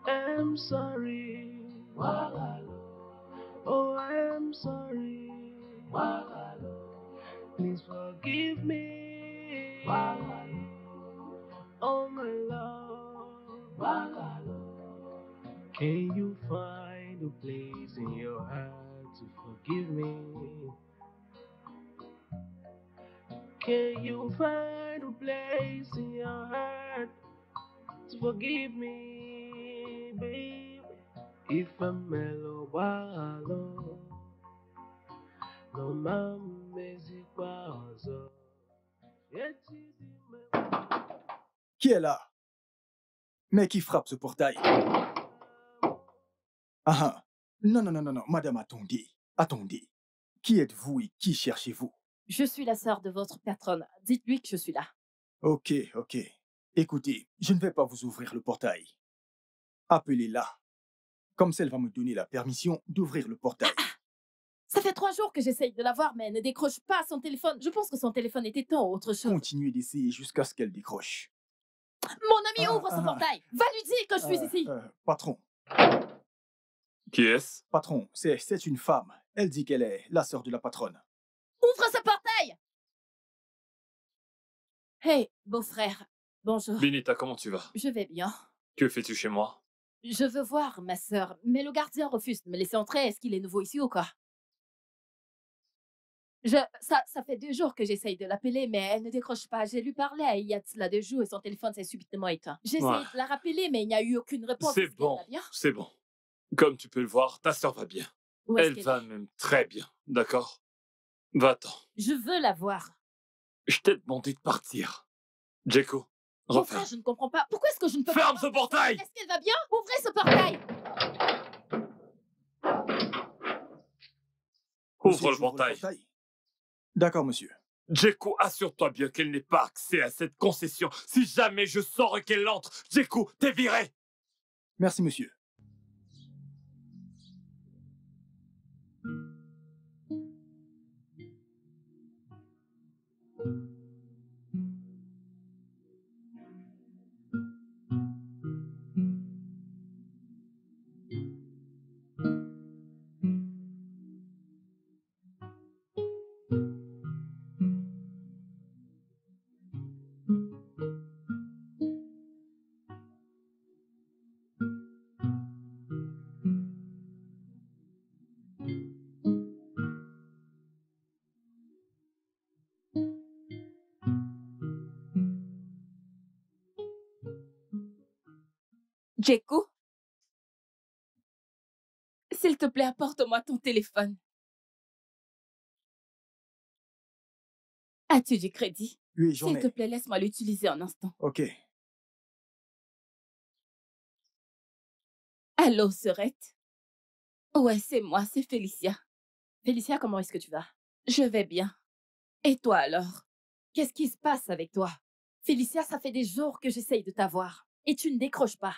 I'm sorry. Oh, I'm sorry. Please forgive me. Oh, my love. Can you find a place in your heart to forgive me? Can you find a place in your heart to forgive me, baby? If I'm mellow, wallow, no man music bazo. Qui est là? Mais qui frappe ce portail? Ah, non, non, non, non, non, madame, attendez, attendez. Qui êtes-vous et qui cherchez-vous? Je suis la sœur de votre patronne. Dites-lui que je suis là. Ok, ok. Écoutez, je ne vais pas vous ouvrir le portail. Appelez-la. Comme ça, elle va me donner la permission d'ouvrir le portail. Ça fait 3 jours que j'essaye de la voir, mais elle ne décroche pas son téléphone. Je pense que son téléphone est éteint ou autre chose. Continuez d'essayer jusqu'à ce qu'elle décroche. Mon ami ouvre son portail. Va lui dire que je suis ici. Patron, Qui est-ce? patron, c'est une femme. Elle dit qu'elle est la sœur de la patronne. Ouvre ce portail. Hey, beau-frère. Bonjour. Benita, comment tu vas? Je vais bien. Que fais-tu chez moi? Je veux voir ma sœur, mais le gardien refuse de me laisser entrer. Est-ce qu'il est nouveau ici ou quoi? Ça fait 2 jours que j'essaye de l'appeler, mais elle ne décroche pas. J'ai lui parlé il y a de cela 2 jours et son téléphone s'est subitement éteint. J'ai essayé Ouais. de la rappeler, mais il n'y a eu aucune réponse. C'est Est-ce qu'elle bon, va bien? c'est bon. Comme tu peux le voir, ta sœur va bien. Où est-ce Elle qu'elle va est? même très bien, d'accord? Va-t'en. Je veux la voir. Je t'ai demandé de partir. Jeko, Mon reviens. frère, je ne comprends pas. Pourquoi est-ce que je ne peux Ferme pas ce voir portail! Est-ce qu'elle va bien? Ouvrez ce portail. Monsieur, Ouvre le j'ouvre portail. D'accord, monsieur. Jeko, assure-toi bien qu'elle n'ait pas accès à cette concession. Si jamais je sors et qu'elle entre, Jeko, t'es viré! Merci, monsieur. Djekou, s'il te plaît, apporte-moi ton téléphone. As-tu du crédit? Oui, j'en S'il te ai. plaît, laisse-moi l'utiliser un instant. Ok. Allô, Serette? Ouais, c'est moi, c'est Félicia. Félicia, comment est-ce que tu vas? Je vais bien. Et toi alors? Qu'est-ce qui se passe avec toi? Félicia, ça fait des jours que j'essaye de t'avoir. Et tu ne décroches pas.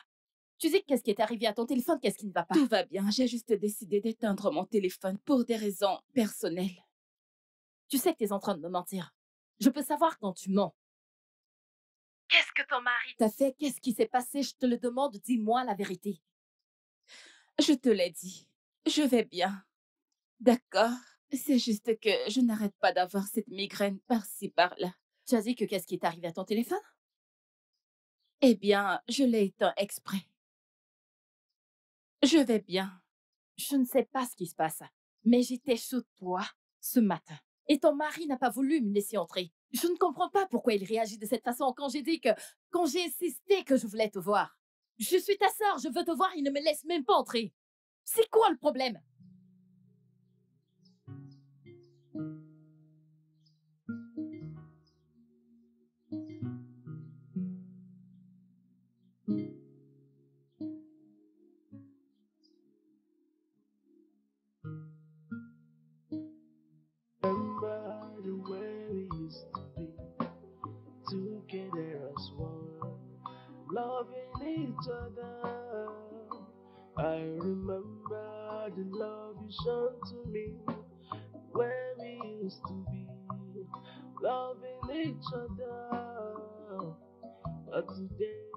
Tu sais qu'est-ce qui est arrivé à ton téléphone? Qu'est-ce qui ne va pas? Tout va bien, j'ai juste décidé d'éteindre mon téléphone pour des raisons personnelles. Tu sais que tu es en train de me mentir. Je peux savoir quand tu mens. Qu'est-ce que ton mari t'a fait? Qu'est-ce qui s'est passé? Je te le demande, dis-moi la vérité. Je te l'ai dit, je vais bien. D'accord? C'est juste que je n'arrête pas d'avoir cette migraine par-ci, par-là. Tu as dit que qu'est-ce qui est arrivé à ton téléphone? Eh bien, je l'ai éteint exprès. Je vais bien. Je ne sais pas ce qui se passe, mais j'étais sous toi ce matin. Et ton mari n'a pas voulu me laisser entrer. Je ne comprends pas pourquoi il réagit de cette façon quand j'ai insisté que je voulais te voir. Je suis ta sœur, je veux te voir, il ne me laisse même pas entrer. C'est quoi le problème? Remember the way we used to be together as one, loving each other. I remember the love you showed to me when we used to be loving each other. But today,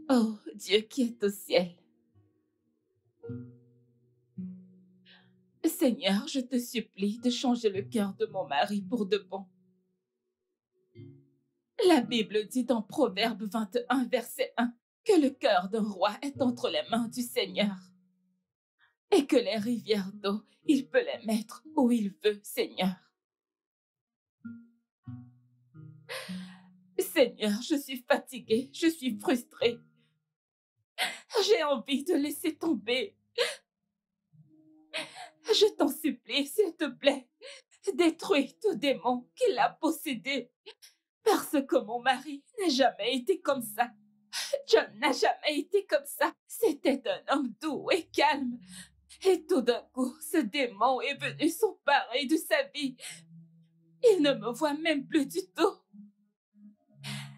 Oh, Dieu qui est au ciel. Seigneur, je te supplie de changer le cœur de mon mari pour de bon. La Bible dit dans Proverbe 21, verset 1, que le cœur d'un roi est entre les mains du Seigneur et que les rivières d'eau, il peut les mettre où il veut, Seigneur. Seigneur, je suis fatiguée, je suis frustrée. J'ai envie de laisser tomber. Je t'en supplie, s'il te plaît, détruis tout démon qui l'a possédé. Parce que mon mari n'a jamais été comme ça. John n'a jamais été comme ça. C'était un homme doux et calme. Et tout d'un coup, ce démon est venu s'emparer de sa vie. Il ne me voit même plus du tout.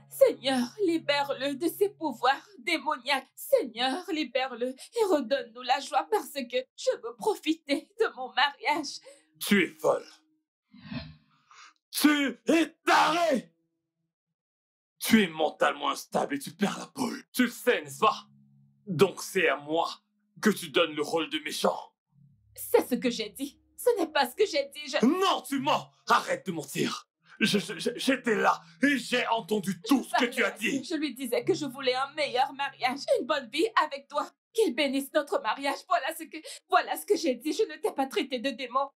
Seigneur, libère-le de ses pouvoirs démoniaques. Seigneur, libère-le et redonne-nous la joie parce que je veux profiter de mon mariage. Tu es folle. Tu es taré. Tu es mentalement instable et tu perds la boule. Tu le sais, n'est-ce pas? Donc c'est à moi que tu donnes le rôle de méchant. C'est ce que j'ai dit. Ce n'est pas ce que j'ai dit. Non, tu mens. Arrête de mentir. J'étais là et j'ai entendu tout ce que tu as dit. Je lui disais que je voulais un meilleur mariage, une bonne vie avec toi. Qu'il bénisse notre mariage. Voilà ce que j'ai dit. Je ne t'ai pas traité de démon.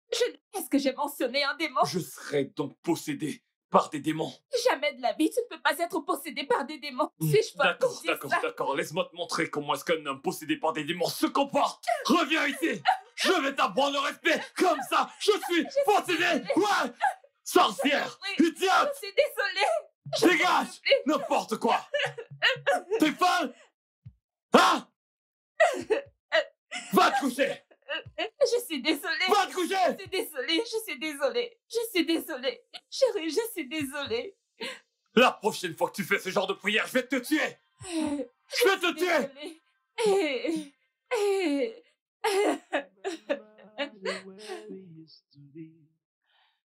Est-ce que j'ai mentionné un démon? Je serai donc possédé par des démons. Jamais de la vie, tu ne peux pas être possédé par des démons. Suis-je folle pour dire ça? D'accord. Laisse-moi te montrer comment est-ce qu'un homme possédé par des démons se comporte. Reviens ici. Je vais t'apprendre le respect. Comme ça, je suis possédé. Ouais. Sorcière. Idiote. Je suis désolée. Dégage. N'importe quoi. T'es folle? Hein? Va te coucher. Je suis désolée. Va te coucher. Je suis désolée. Chérie, je suis désolée. La prochaine fois que tu fais ce genre de prière, je vais te tuer. Je vais te tuer. remember the way we used to be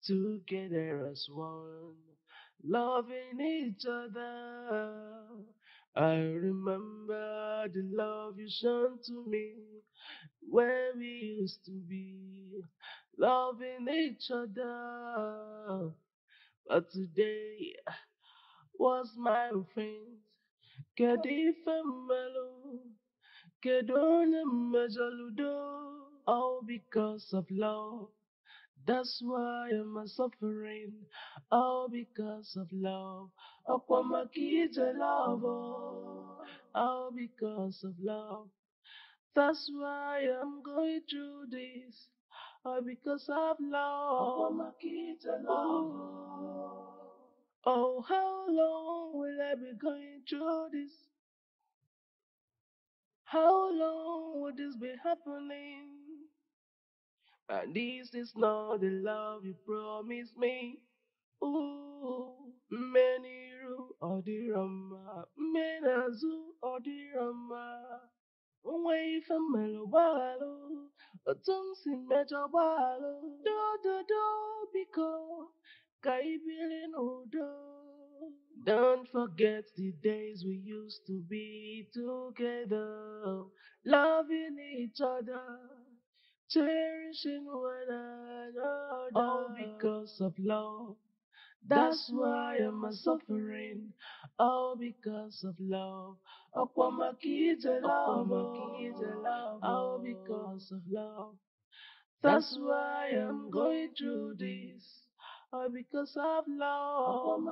together as one, loving each other. I remember the love you showed to me when we used to be loving each other. But today was my offense. Kedifemelo, Kedonya Majaludo, all because of love. That's why I'm suffering, all because of love. Aquamakita love. all because of love. That's why I'm going through this, all because of love. Oh, how long will I be going through this? How long will this be happening? And this is not the love you promised me. Ooh, meniru odirama, menazu odirama. Onwe ife mere gbaghalụ, otu m si mejọ gbaghalụ. Do, biko, ka anyị biri n'udo. Don't forget the days we used to be together, loving each other, cherishing one another. All because of love. That's why I'm suffering. All because of love. Aquamakite love. All because of love. That's why I'm going through this. All because of love.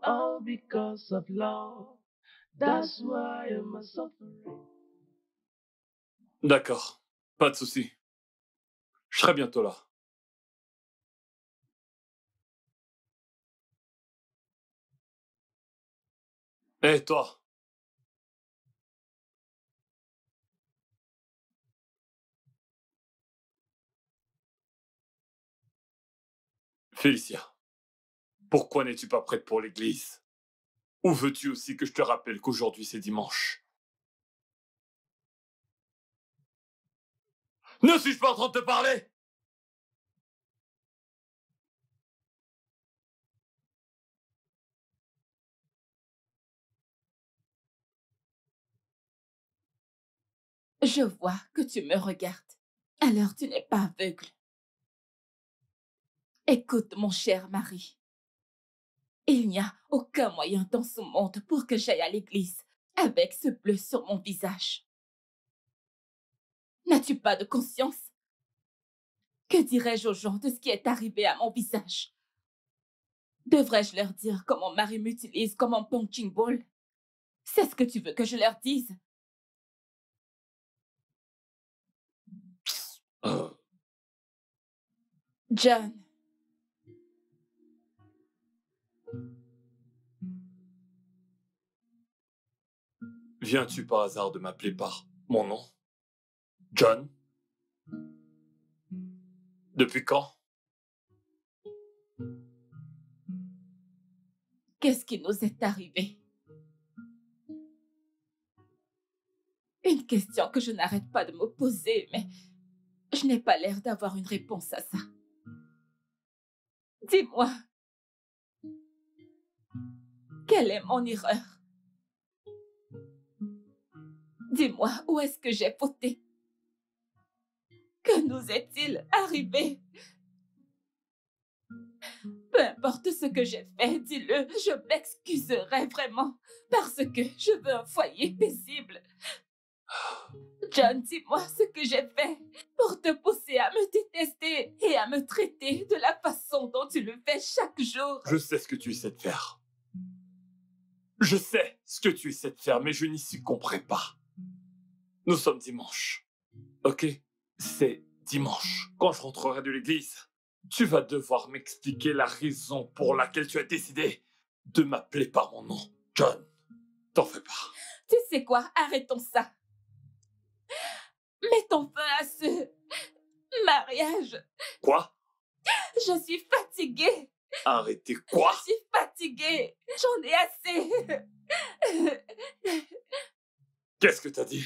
All because of love. That's why I'm suffering. D'accord, pas de souci. Je serai bientôt là. Hé, toi! Félicia, pourquoi n'es-tu pas prête pour l'église? Ou veux-tu aussi que je te rappelle qu'aujourd'hui c'est dimanche? Ne suis-je pas en train de te parler? Je vois que tu me regardes. Alors tu n'es pas aveugle. Écoute, mon cher mari. Il n'y a aucun moyen dans ce monde pour que j'aille à l'église avec ce bleu sur mon visage. N'as-tu pas de conscience? Que dirais-je aux gens de ce qui est arrivé à mon visage? Devrais-je leur dire comment mon mari m'utilise comme un punching ball? C'est ce que tu veux que je leur dise? John. Viens-tu par hasard de m'appeler par mon nom? John? Depuis quand? Qu'est-ce qui nous est arrivé? Une question que je n'arrête pas de me poser, mais je n'ai pas l'air d'avoir une réponse à ça. Dis-moi, quelle est mon erreur? Dis-moi, où est-ce que j'ai fauté? Que nous est-il arrivé? Peu importe ce que j'ai fait, dis-le, je m'excuserai vraiment, parce que je veux un foyer paisible. John, dis-moi ce que j'ai fait pour te pousser à me détester et à me traiter de la façon dont tu le fais chaque jour. Je sais ce que tu essaies de faire. Je sais ce que tu essaies de faire, mais je n'y succomberai pas. Nous sommes dimanche. Ok? C'est dimanche. Quand je rentrerai de l'église, tu vas devoir m'expliquer la raison pour laquelle tu as décidé de m'appeler par mon nom. John, t'en fais pas. Tu sais quoi? Arrêtons ça. Mettons fin à ce mariage. Quoi? Je suis fatiguée. Arrêtez quoi? Je suis fatiguée. J'en ai assez. Qu'est-ce que t'as dit?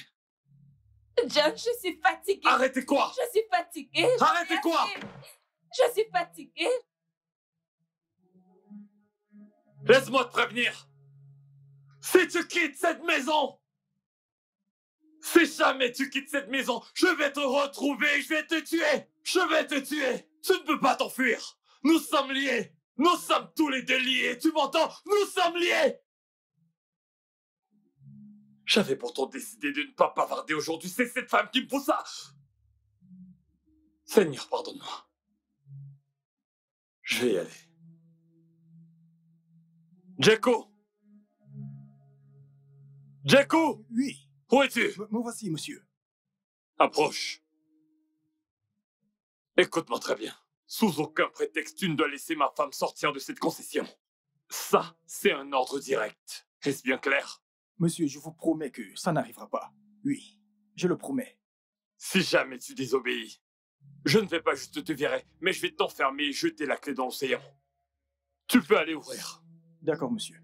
John, je suis fatiguée. Arrêtez quoi? Je suis fatiguée. Arrêtez quoi? Je suis fatiguée. Laisse-moi te prévenir. Si tu quittes cette maison, si jamais tu quittes cette maison, je vais te retrouver et je vais te tuer. Je vais te tuer. Tu ne peux pas t'enfuir. Nous sommes liés. Nous sommes tous les deux liés. Tu m'entends? Nous sommes liés. J'avais pourtant décidé de ne pas bavarder aujourd'hui. C'est cette femme qui me pousse à... Seigneur, pardonne-moi. Je vais y aller. Jacko, Jacko, Oui, où es-tu? me voici, monsieur. Approche. Écoute-moi très bien. Sous aucun prétexte, tu ne dois laisser ma femme sortir de cette concession. Ça, c'est un ordre direct. Est-ce bien clair? Monsieur, je vous promets que ça n'arrivera pas. Oui, je le promets. Si jamais tu désobéis, je ne vais pas juste te virer, mais je vais t'enfermer et jeter la clé dans l'océan. Tu peux aller ouvrir. D'accord, monsieur.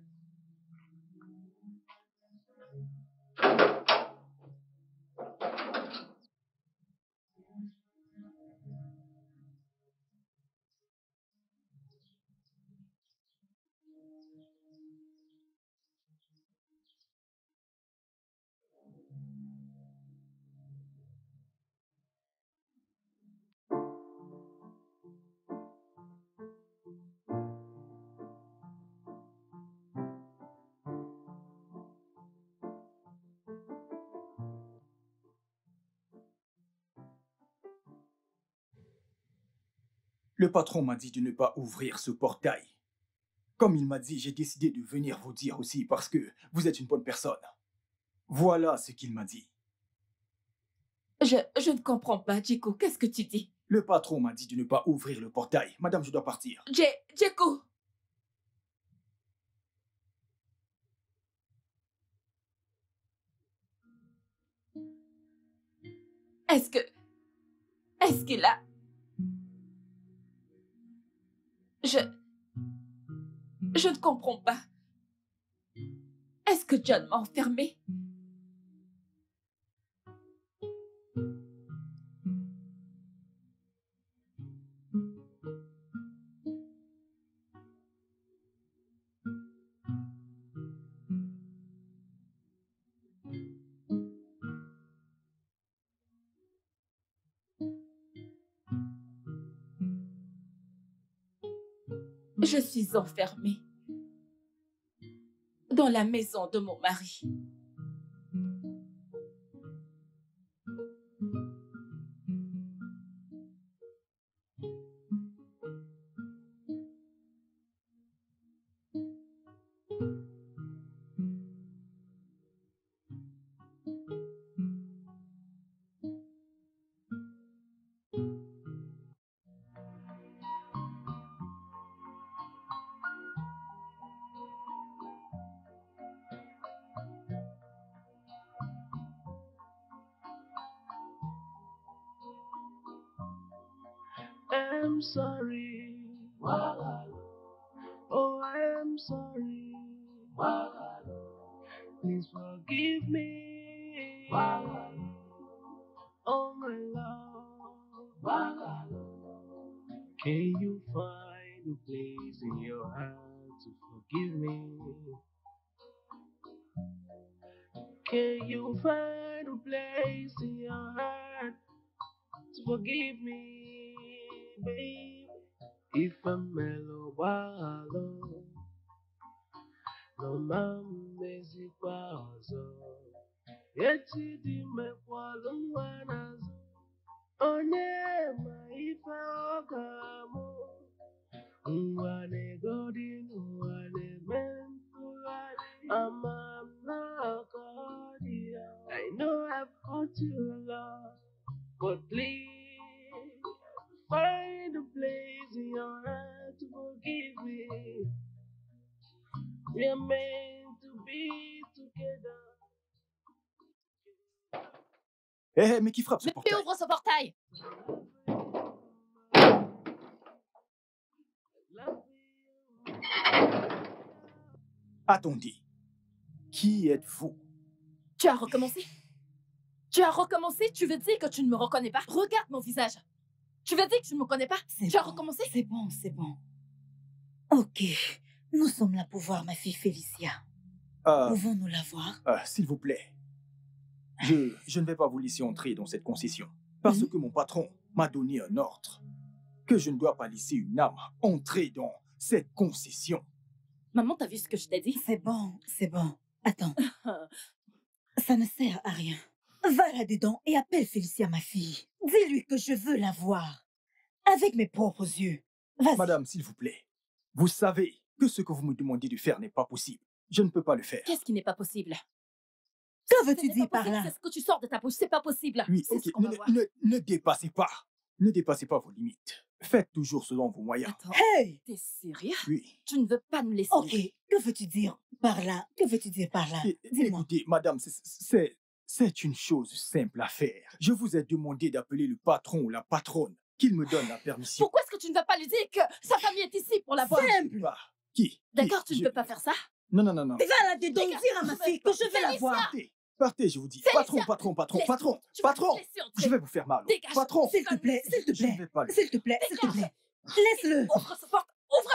Le patron m'a dit de ne pas ouvrir ce portail. Comme il m'a dit, j'ai décidé de venir vous dire aussi parce que vous êtes une bonne personne. Voilà ce qu'il m'a dit. Je ne comprends pas, Jeko. Qu'est-ce que tu dis? Le patron m'a dit de ne pas ouvrir le portail. Madame, je dois partir. Jeko! Est-ce qu'il a... Je ne comprends pas. Est-ce que John m'a enfermée? Je suis enfermée dans la maison de mon mari. I'm sorry. Oh, I am sorry. Please forgive me. Oh, my love. Can you find a place in your heart to forgive me? Can you find a place in your heart to forgive me, babe? If I'm mellow, wallow, no mamma si quaso. Yet di me qualum wanas, onye ma ife okamo. Unwane godin, unwane mental, I'm not cordia. I know I've hurt you a lot, but please find a place in your heart to forgive me. We are meant to be together. Hé, mais qui frappe ce Mais portail? ouvre ce portail! Attendez. Qui êtes-vous? Tu as recommencé? Tu as recommencé? Tu veux dire que tu ne me reconnais pas? Regarde mon visage. Tu veux dire que tu ne me connais pas? Tu as recommencé? C'est bon, c'est bon. Ok, nous sommes là pour voir ma fille Félicia. Pouvons-nous la voir? S'il vous plaît. Je ne vais pas vous laisser entrer dans cette concession. Parce que mon patron m'a donné un ordre. Que je ne dois pas laisser une âme entrer dans cette concession. Maman, t'as vu ce que je t'ai dit? C'est bon, c'est bon. Attends. Ça ne sert à rien. Va là-dedans et appelle Félicia, ma fille. Dis-lui que je veux la voir. Avec mes propres yeux. Vas-y. Madame, s'il vous plaît. Vous savez que ce que vous me demandez de faire n'est pas possible. Je ne peux pas le faire. Qu'est-ce qui n'est pas possible? Que veux-tu C'est dire pas par possible, là? c'est ce que tu sors de ta bouche, c'est pas possible. Oui, C'est ok. ce qu'on va voir. Ne dépassez pas. Ne dépassez pas vos limites. Faites toujours selon vos moyens. Attends, Hey! t'es sérieux? Oui. Tu ne veux pas nous laisser Ok, libre. que veux-tu dire par là? Que veux-tu dire par là? Dis-moi. Écoutez, madame, c'est une chose simple à faire. Je vous ai demandé d'appeler le patron ou la patronne, qu'il me donne la permission. Pourquoi est-ce que tu ne vas pas lui dire que sa famille est ici pour la voir? Simple! Bah, qui? D'accord, tu ne Je- peux pas faire ça? Non, non, non, non. Va là-dedans Dégage, dire à ma je fille que je vais la voir. Partez, partez, je vous dis. Félicia, Patron, patron, patron, laisse- patron, tu vas nous patron. laisser entrer. Je vais vous faire mal. Dégage. Patron, S'il te plaît, s'il te je ne plaît. vais pas le... S'il te plaît, s'il te plaît. Laisse-le. Ouvre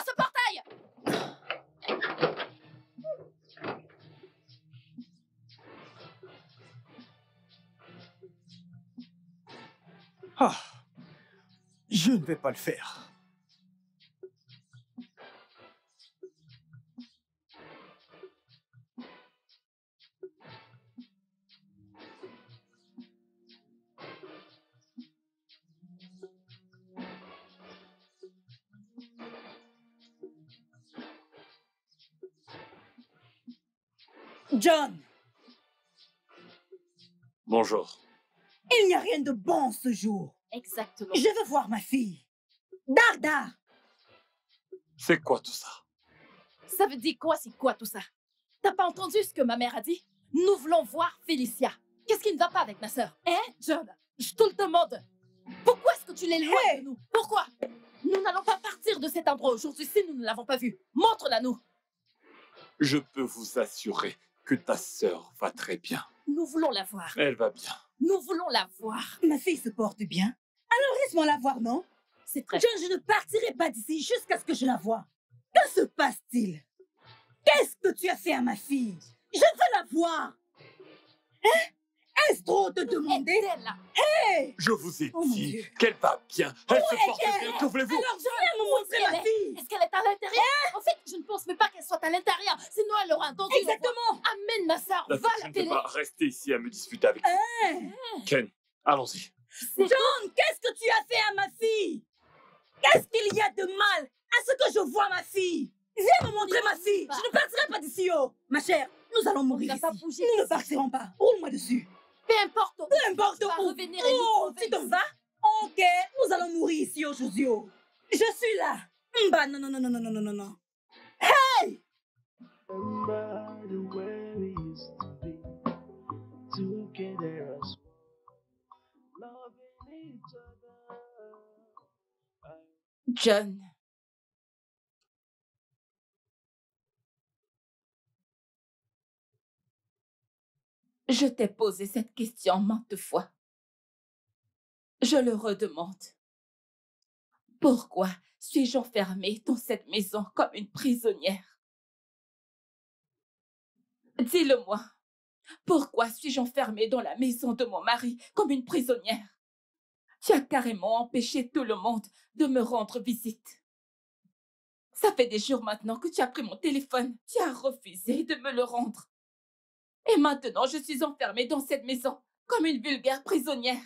ce portail! Ah, je ne vais pas le faire. John, Bonjour. il n'y a rien de bon ce jour. Exactement. Je veux voir ma fille. Darda! C'est quoi tout ça? Ça veut dire quoi, c'est quoi tout ça? T'as pas entendu ce que ma mère a dit? Nous voulons voir Félicia. Qu'est-ce qui ne va pas avec ma sœur? Hein, John? Je te le demande. Pourquoi est-ce que tu l'éloignes Hey! de nous? Pourquoi? Nous n'allons pas partir de cet endroit aujourd'hui si nous ne l'avons pas vue. Montre-la nous. Je peux vous assurer que ta sœur va très bien. Nous voulons la voir. Elle va bien. Nous voulons la voir. Ma fille se porte bien. Alors laisse-moi la voir, non? C'est très... John, je ne partirai pas d'ici jusqu'à ce que je la voie. Que se passe-t-il? Qu'est-ce que tu as fait à ma fille? Je veux la voir. Hein? Est-ce trop te demander? Aide-la. Hey! Je vous ai Oh, mon dit Dieu. qu'elle va bien. Elle se porte bien. Que voulez-vous? Alors viens me montrer ma fille. Est-ce qu'elle est à l'intérieur? En fait, je ne pense même pas qu'elle soit à l'intérieur. Sinon, elle aura entendu. la voix. Exactement. Amène ma sœur. La Va à je la ne peux télé. pas rester ici à me disputer avec vous. Hein? Ken, allons-y. John, qu'est-ce que tu as fait à ma fille? Qu'est-ce qu'il y a de mal à ce que je vois ma fille? Viens me montrer ma fille. Je ne partirai pas d'ici, oh. Ma chère, nous allons mourir n'a ici. pas bougé Nous ne d'ici. partirons pas. Roule-moi dessus. Peu importe. Peu importe Tu vas où. revenir et nous Oh, trouver tu t'en ici. vas? Ok, nous allons mourir ici aujourd'hui. Oh. Je suis là. Bah non, non, non, non, non, non, non, non, non. Remember the way we used to be together as one, loving each other. John. Je t'ai posé cette question maintes fois. Je le redemande. Pourquoi suis-je enfermée dans cette maison comme une prisonnière? Dis-le-moi. Pourquoi suis-je enfermée dans la maison de mon mari comme une prisonnière? Tu as carrément empêché tout le monde de me rendre visite. Ça fait des jours maintenant que tu as pris mon téléphone. Tu as refusé de me le rendre. Et maintenant, je suis enfermée dans cette maison comme une vulgaire prisonnière.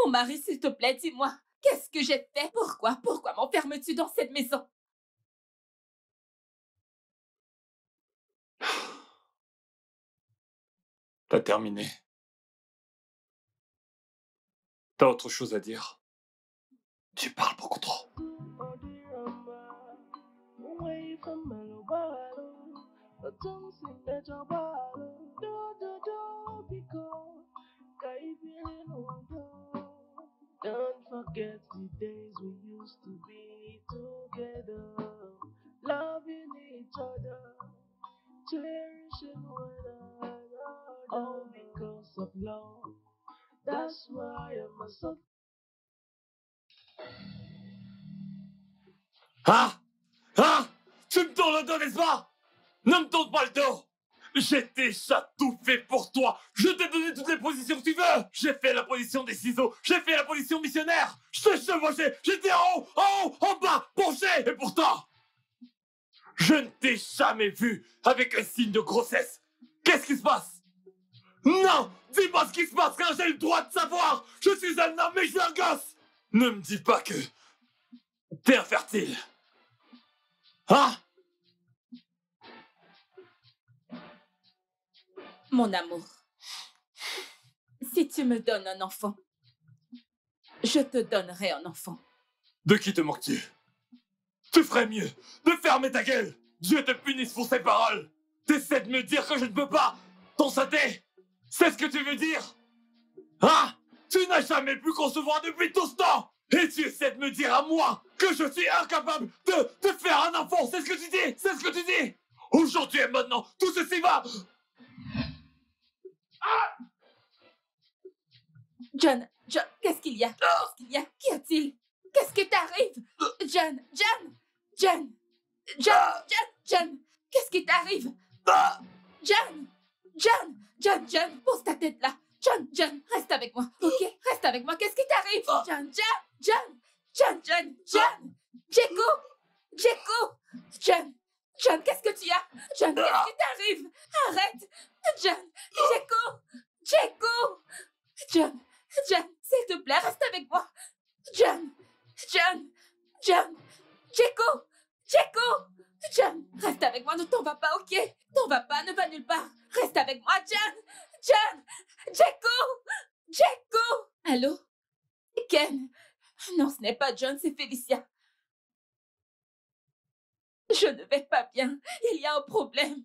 Mon mari, s'il te plaît, dis-moi, qu'est-ce que j'ai fait? Pourquoi m'enfermes-tu dans cette maison? T'as terminé. T'as autre chose à dire? Tu parles beaucoup trop. Away from Mellow Bottle, a tongue sing that your bottle. Do, because don't forget the days we used to be together, loving each other, cherishing one another, all because of love. That's why I'm a son. Ah! Ah! Tu me tournes le dos, n'est-ce pas? Ne me tourne pas le dos! J'ai déjà tout fait pour toi! Je t'ai donné toutes les positions que tu veux! J'ai fait la position des ciseaux! J'ai fait la position missionnaire! Je t'ai chevauché! J'étais en haut, en bas, penché! Et pourtant, je ne t'ai jamais vu avec un signe de grossesse! Qu'est-ce qui se passe? Non! Dis-moi ce qui se passe quand j'ai le droit de savoir! Je suis un homme et je suis un gosse! Ne me dis pas que t'es infertile! Ah! Mon amour, tu me donnes un enfant, je te donnerai un enfant. De qui te moques-tu? Tu ferais mieux de fermer ta gueule. Dieu te punisse pour ces paroles. T'essaies de me dire que je ne peux pas t'en sauter. C'est ce que tu veux dire? Ah! Tu n'as jamais pu concevoir depuis tout ce temps. Et tu essaies de me dire à moi que je suis incapable de faire un enfant. C'est ce que tu dis. C'est ce que tu dis. Aujourd'hui et maintenant, tout ceci va. John, qu'est-ce qu'il y a? Qu'est-ce qu'il y a? Qu'y a-t-il? Qu'est-ce qui t'arrive? John, qu'est-ce qui t'arrive? John, pose ta tête là. John, reste avec moi, ok? Reste avec moi, qu'est-ce qui t'arrive? John, John, qu'est-ce que tu as? John, qu'est-ce qui t'arrive? Arrête! John, John, s'il te plaît, reste avec moi. John, reste avec moi, ne t'en vas pas, ok? T'en vas pas, ne va nulle part. Reste avec moi, Jeko! Allô? Ken? Non, ce n'est pas John, c'est Félicia. Je ne vais pas bien. Il y a un problème.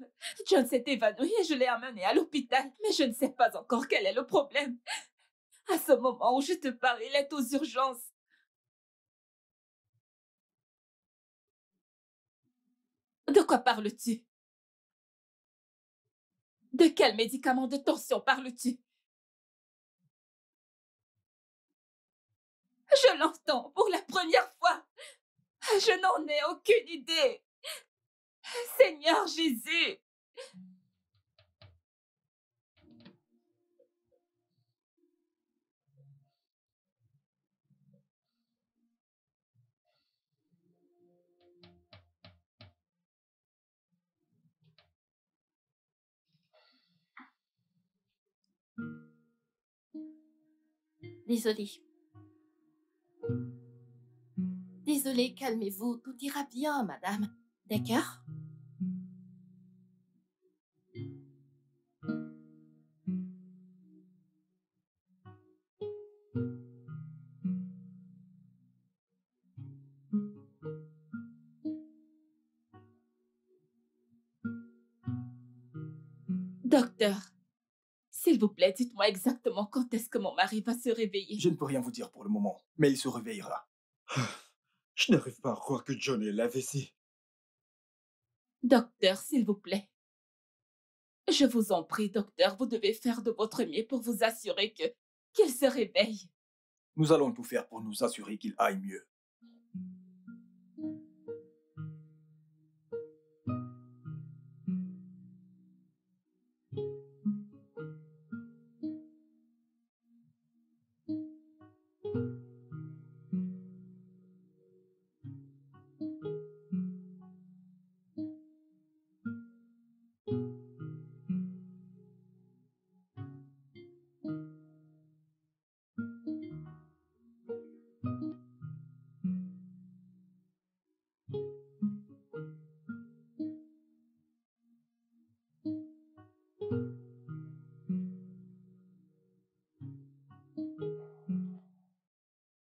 John s'est évanoui et je l'ai amené à l'hôpital. Mais je ne sais pas encore quel est le problème. À ce moment où je te parle, il est aux urgences. De quoi parles-tu? De quel médicament de tension parles-tu? Je l'entends pour la première fois. Je n'en ai aucune idée. Seigneur Jésus. Désolée, calmez-vous. Tout ira bien, madame. D'accord? Docteur, s'il vous plaît, dites-moi exactement quand est-ce que mon mari va se réveiller. Je ne peux rien vous dire pour le moment, mais il se réveillera. Je n'arrive pas à croire que John ait l'AVC. Docteur, s'il vous plaît. Je vous en prie, docteur, vous devez faire de votre mieux pour vous assurer qu'il se réveille. Nous allons tout faire pour nous assurer qu'il aille mieux.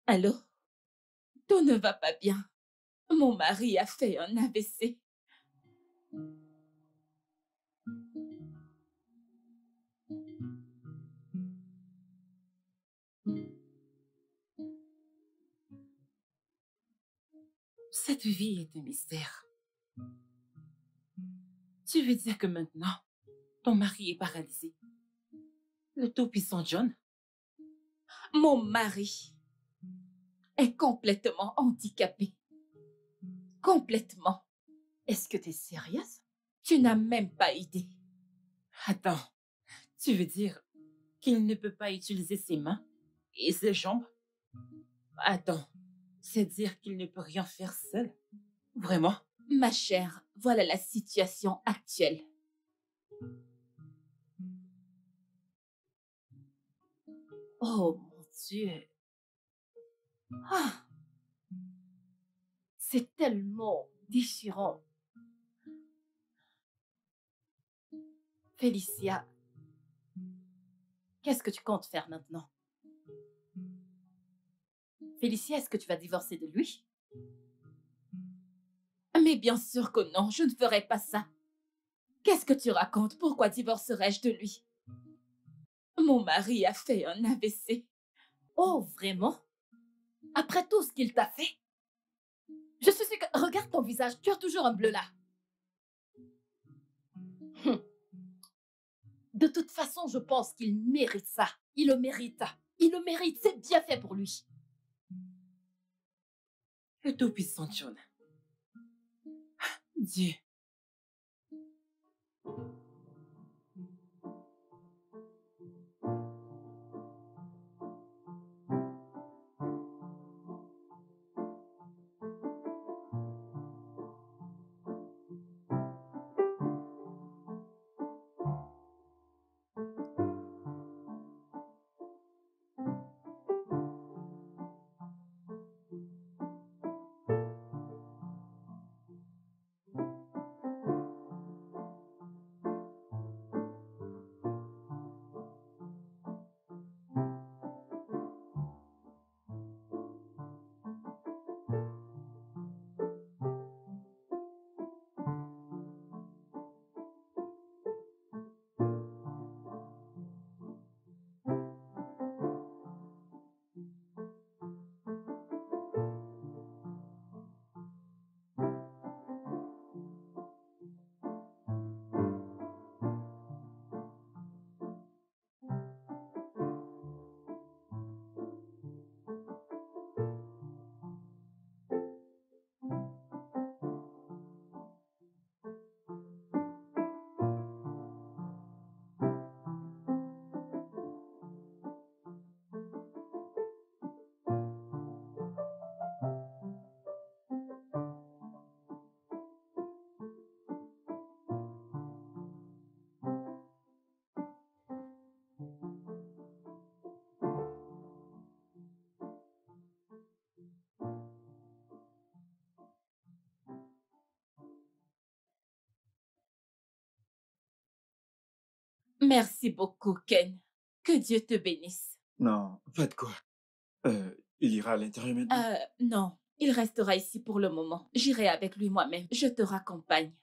Allô? Tout ne va pas bien. Mon mari a fait un AVC. Cette vie est un mystère. Tu veux dire que maintenant, ton mari est paralysé? Le tout-puissant John? Mon mari est complètement handicapé. Complètement. Est-ce que tu es sérieuse? Tu n'as même pas idée. Attends, tu veux dire qu'il ne peut pas utiliser ses mains et ses jambes? Attends, c'est dire qu'il ne peut rien faire seul? Vraiment? Ma chère, voilà la situation actuelle. Oh mon Dieu. Ah. C'est tellement déchirant. Félicia, Qu'est-ce que tu comptes faire maintenant? Félicia, est-ce que tu vas divorcer de lui? Mais bien sûr que non, je ne ferai pas ça. Qu'est-ce que tu racontes? Pourquoi divorcerais-je de lui? Mon mari a fait un AVC. Oh, vraiment? Après tout ce qu'il t'a fait? Je suis sûre que... Regarde ton visage, tu as toujours un bleu là. De toute façon, je pense qu'il mérite ça. Il le mérite. Il le mérite, c'est bien fait pour lui. Le Tout-Puissant John. Dieu. Merci beaucoup, Ken. Que Dieu te bénisse. Non, pas de quoi. Il ira à l'intérieur maintenant. Non, il restera ici pour le moment. J'irai avec lui moi-même. Je te raccompagne.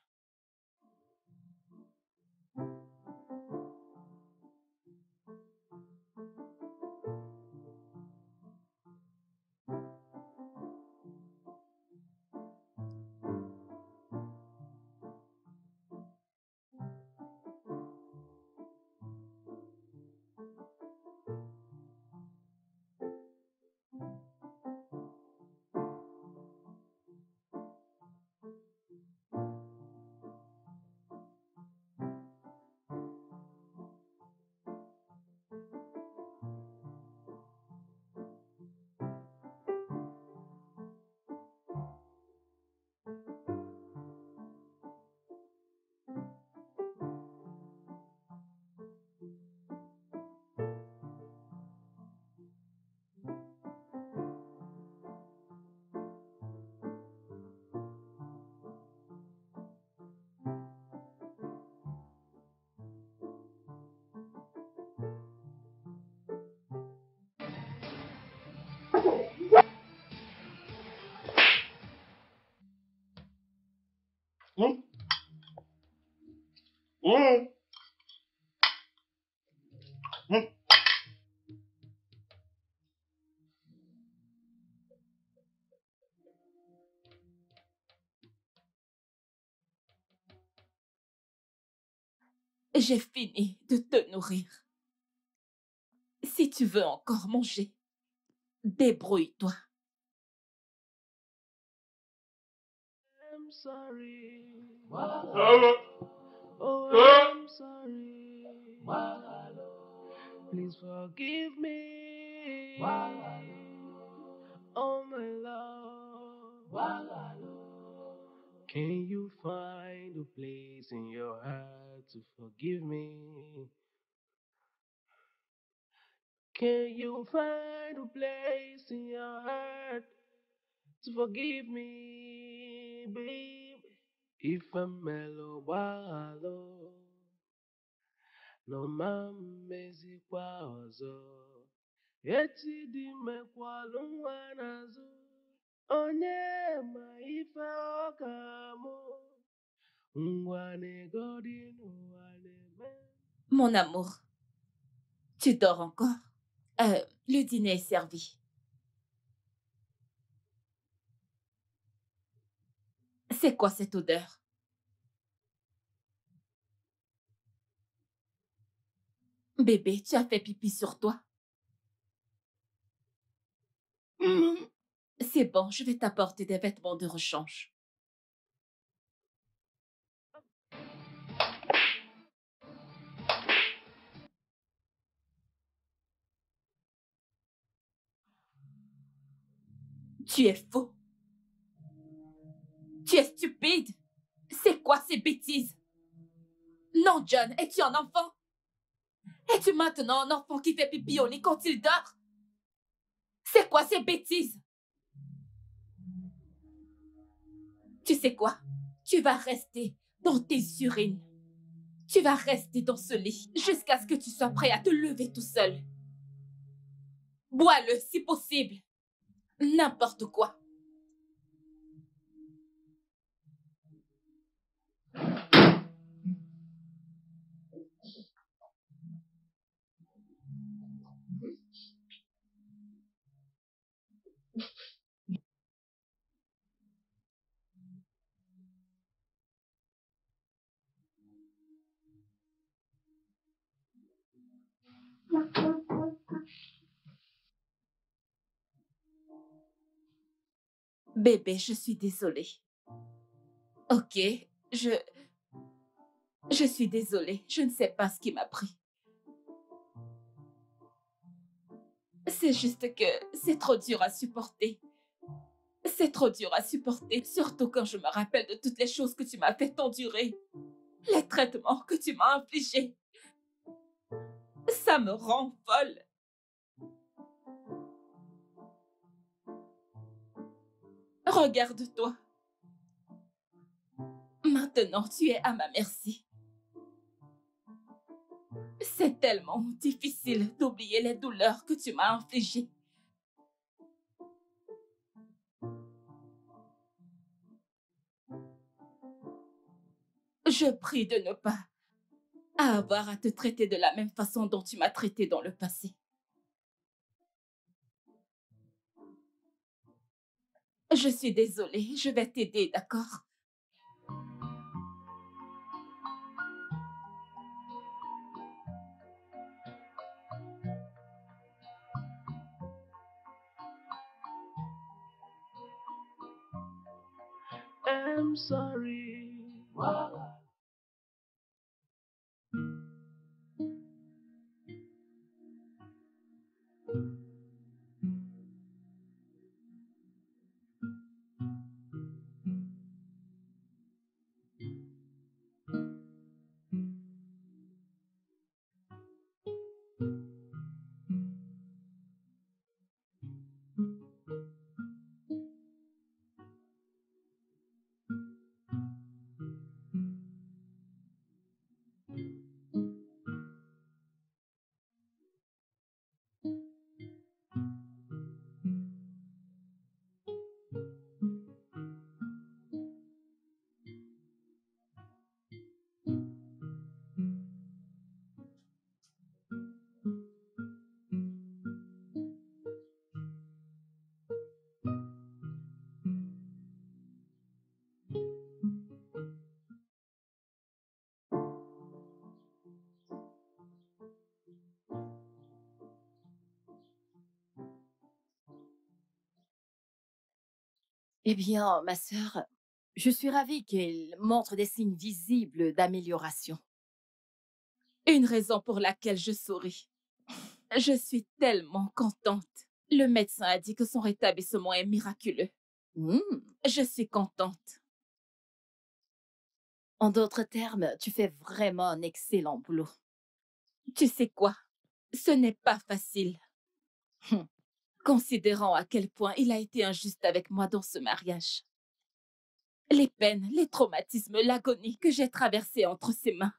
J'ai fini de te nourrir. Si tu veux encore manger, débrouille-toi. I'm sorry. Oh, I'm sorry. Please forgive me. Oh, my love. Can you find a place in your heart to forgive me? Can you find a place in your heart to forgive me, babe? If I'm mellow, wallow, no, mom. emezikwa ọzọ. Echi dị mekwalụ nwa n'azụ. Onye ma ife ọ ga-amụ. Ngwa negodi n'ụwa na-eme. Mon amour, tu dors encore? Le dîner est servi. C'est quoi cette odeur? Bébé, tu as fait pipi sur toi? C'est bon, je vais t'apporter des vêtements de rechange. Tu es fou. Tu es stupide. C'est quoi ces bêtises? Non, John, es-tu un enfant? Es-tu maintenant un enfant qui fait pipi au lit quand il dort? C'est quoi ces bêtises? Tu sais quoi? Tu vas rester dans tes urines. Tu vas rester dans ce lit jusqu'à ce que tu sois prêt à te lever tout seul. Bois-le si possible. N'importe quoi. Bébé, je suis désolée. Ok, je suis désolée. Je ne sais pas ce qui m'a pris. C'est juste que c'est trop dur à supporter. C'est trop dur à supporter, surtout quand je me rappelle de toutes les choses que tu m'as fait endurer. Les traitements que tu m'as infligés. Ça me rend folle. Regarde-toi. Maintenant, tu es à ma merci. C'est tellement difficile d'oublier les douleurs que tu m'as infligées. Je prie de ne pas avoir à te traiter de la même façon dont tu m'as traité dans le passé. Je suis désolée, je vais t'aider, d'accord? I'm sorry. Eh bien, ma sœur, je suis ravie qu'elle montre des signes visibles d'amélioration. Une raison pour laquelle je souris. Je suis tellement contente. Le médecin a dit que son rétablissement est miraculeux. Je suis contente. En d'autres termes, tu fais vraiment un excellent boulot. Tu sais quoi? Ce n'est pas facile. Considérant à quel point il a été injuste avec moi dans ce mariage. Les peines, les traumatismes, l'agonie que j'ai traversée entre ses mains.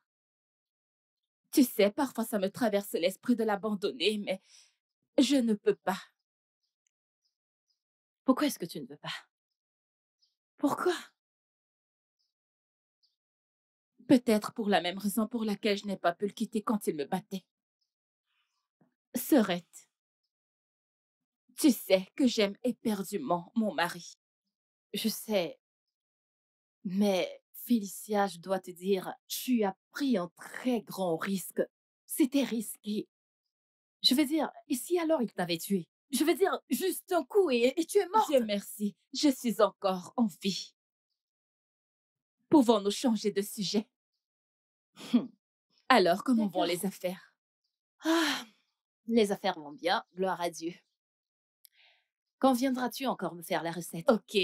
Tu sais, parfois ça me traverse l'esprit de l'abandonner, mais je ne peux pas. Pourquoi est-ce que tu ne veux pas? Pourquoi? Peut-être pour la même raison pour laquelle je n'ai pas pu le quitter quand il me battait. Serette, tu sais que j'aime éperdument mon mari. Je sais, mais Félicia, je dois te dire, tu as pris un très grand risque. C'était risqué. Je veux dire, et si alors il t'avait tué? Je veux dire, juste un coup et tu es morte. Dieu merci, je suis encore en vie. Pouvons-nous changer de sujet? Alors, comment vont les affaires? Ah, les affaires vont bien, gloire à Dieu. Quand viendras-tu encore me faire la recette? Ok,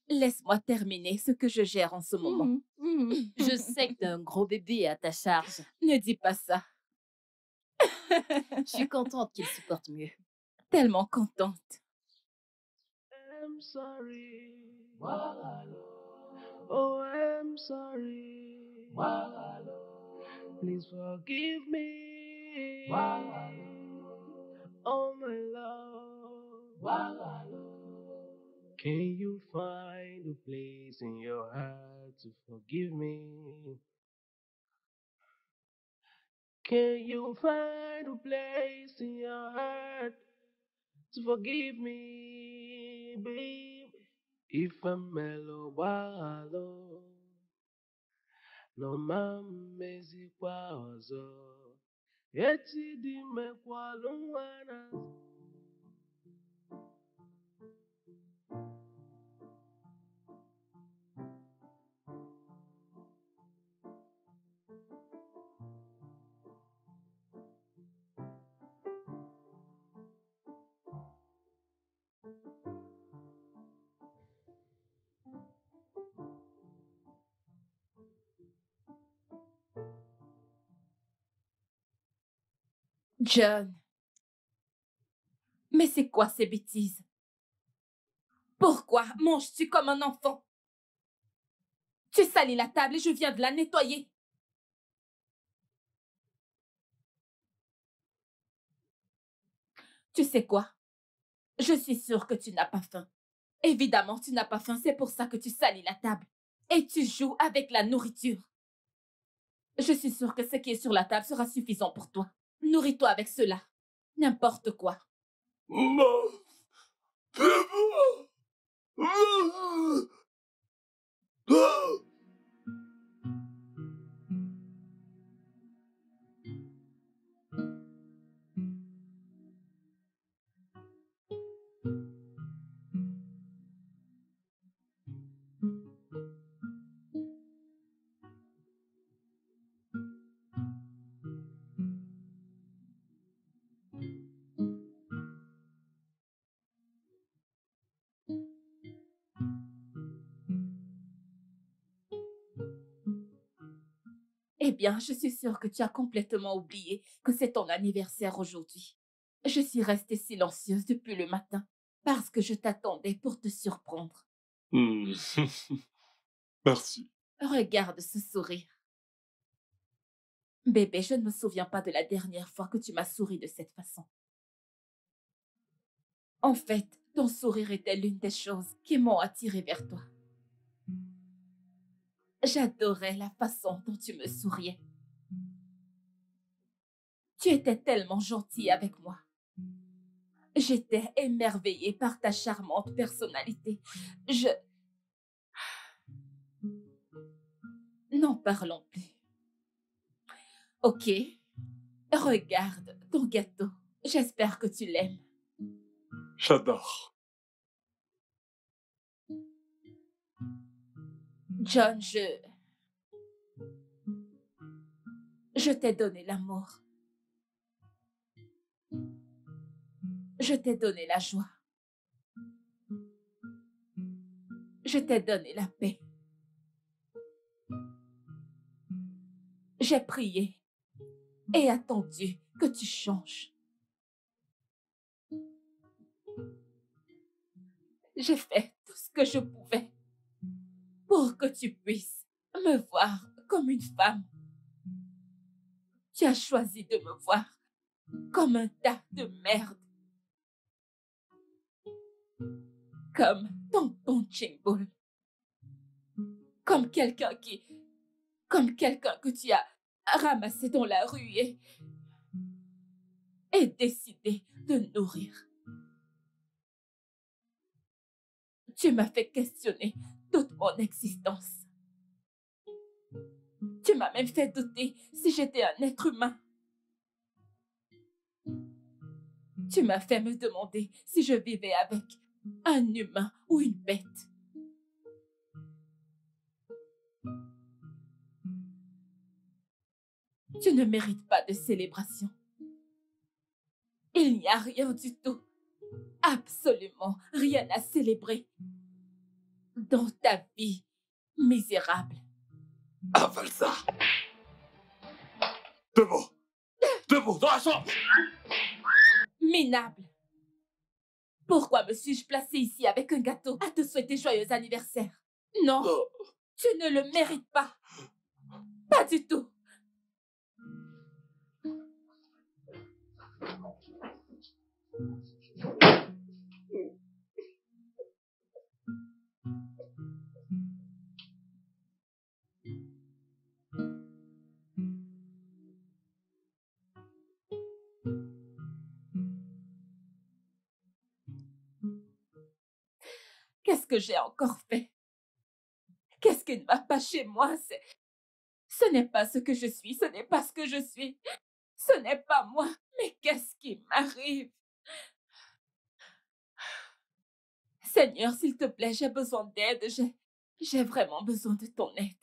laisse-moi terminer ce que je gère en ce moment. Je sais que t'as un gros bébé à ta charge. Ne dis pas ça. Je suis contente qu'il se porte mieux. Tellement contente. I'm sorry. Oh, I'm sorry. Please forgive me. Oh, my love. Can you find a place in your heart to forgive me? Can you find a place in your heart to forgive me, baby? If I'm mellow, wallow, no mama zikwa ozo. Eti di mekwa lungwana. John, mais c'est quoi ces bêtises? Pourquoi manges-tu comme un enfant? Tu salis la table et je viens de la nettoyer. Tu sais quoi? Je suis sûre que tu n'as pas faim. Évidemment, tu n'as pas faim, c'est pour ça que tu salis la table. Et tu joues avec la nourriture. Je suis sûre que ce qui est sur la table sera suffisant pour toi. Nourris-toi avec cela. N'importe quoi. Eh bien, je suis sûre que tu as complètement oublié que c'est ton anniversaire aujourd'hui. Je suis restée silencieuse depuis le matin parce que je t'attendais pour te surprendre. Merci. Regarde ce sourire. Bébé, je ne me souviens pas de la dernière fois que tu m'as souri de cette façon. En fait, ton sourire était l'une des choses qui m'ont attirée vers toi. J'adorais la façon dont tu me souriais. Tu étais tellement gentil avec moi. J'étais émerveillée par ta charmante personnalité. N'en parlons plus. Ok, regarde ton gâteau. J'espère que tu l'aimes. J'adore. John, je t'ai donné l'amour. Je t'ai donné la joie. Je t'ai donné la paix. J'ai prié et attendu que tu changes. J'ai fait tout ce que je pouvais pour que tu puisses me voir comme une femme. Tu as choisi de me voir comme un tas de merde. Comme ton punching ball. Comme quelqu'un que tu as ramassé dans la rue et décidé de nourrir. Tu m'as fait questionner toute mon existence. Tu m'as même fait douter si j'étais un être humain. Tu m'as fait me demander si je vivais avec un humain ou une bête. Tu ne mérites pas de célébration. Il n'y a rien du tout, absolument rien à célébrer dans ta vie misérable. Avale ça. Debout. Debout, dans la chambre. Minable. Pourquoi me suis-je placée ici avec un gâteau à te souhaiter joyeux anniversaire? Non, Oh. tu ne le mérites pas. Pas du tout. Qu'est-ce que j'ai encore fait? Qu'est-ce qui ne va pas chez moi? Ce n'est pas ce que je suis, ce n'est pas ce que je suis. Ce n'est pas moi. Mais qu'est-ce qui m'arrive? Seigneur, s'il te plaît, j'ai besoin d'aide. J'ai vraiment besoin de ton aide.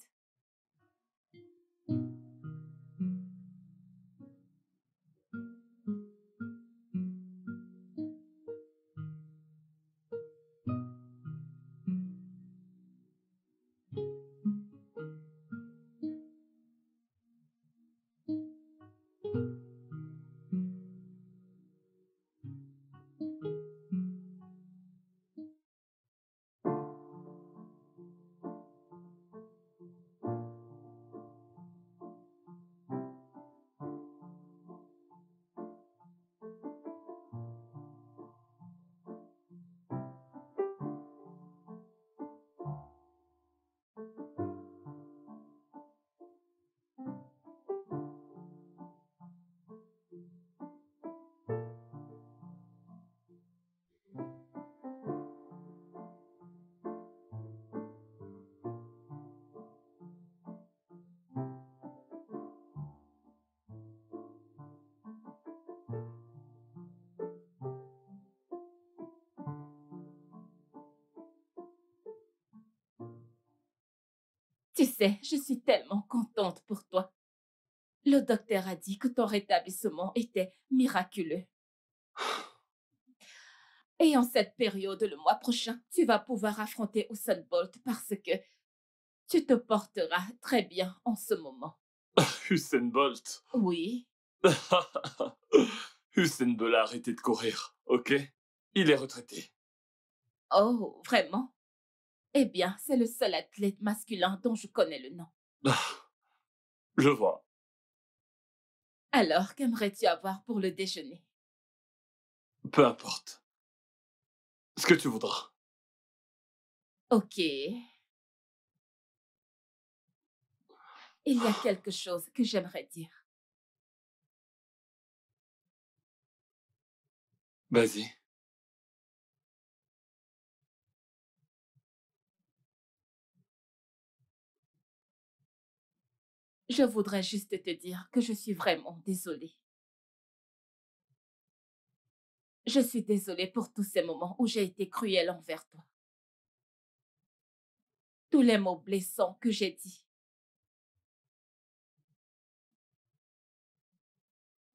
Tu sais, je suis tellement contente pour toi. Le docteur a dit que ton rétablissement était miraculeux. Et en cette période, le mois prochain, tu vas pouvoir affronter Usain Bolt parce que tu te porteras très bien en ce moment. Usain Bolt. Oui. Usain Bolt a arrêté de courir, ok? Il est retraité. Oh, vraiment? Eh bien, c'est le seul athlète masculin dont je connais le nom. Je vois. Alors, qu'aimerais-tu avoir pour le déjeuner? Peu importe. Ce que tu voudras. Ok. Il y a quelque chose que j'aimerais dire. Vas-y. Je voudrais juste te dire que je suis vraiment désolée. Je suis désolée pour tous ces moments où j'ai été cruelle envers toi. Tous les mots blessants que j'ai dit.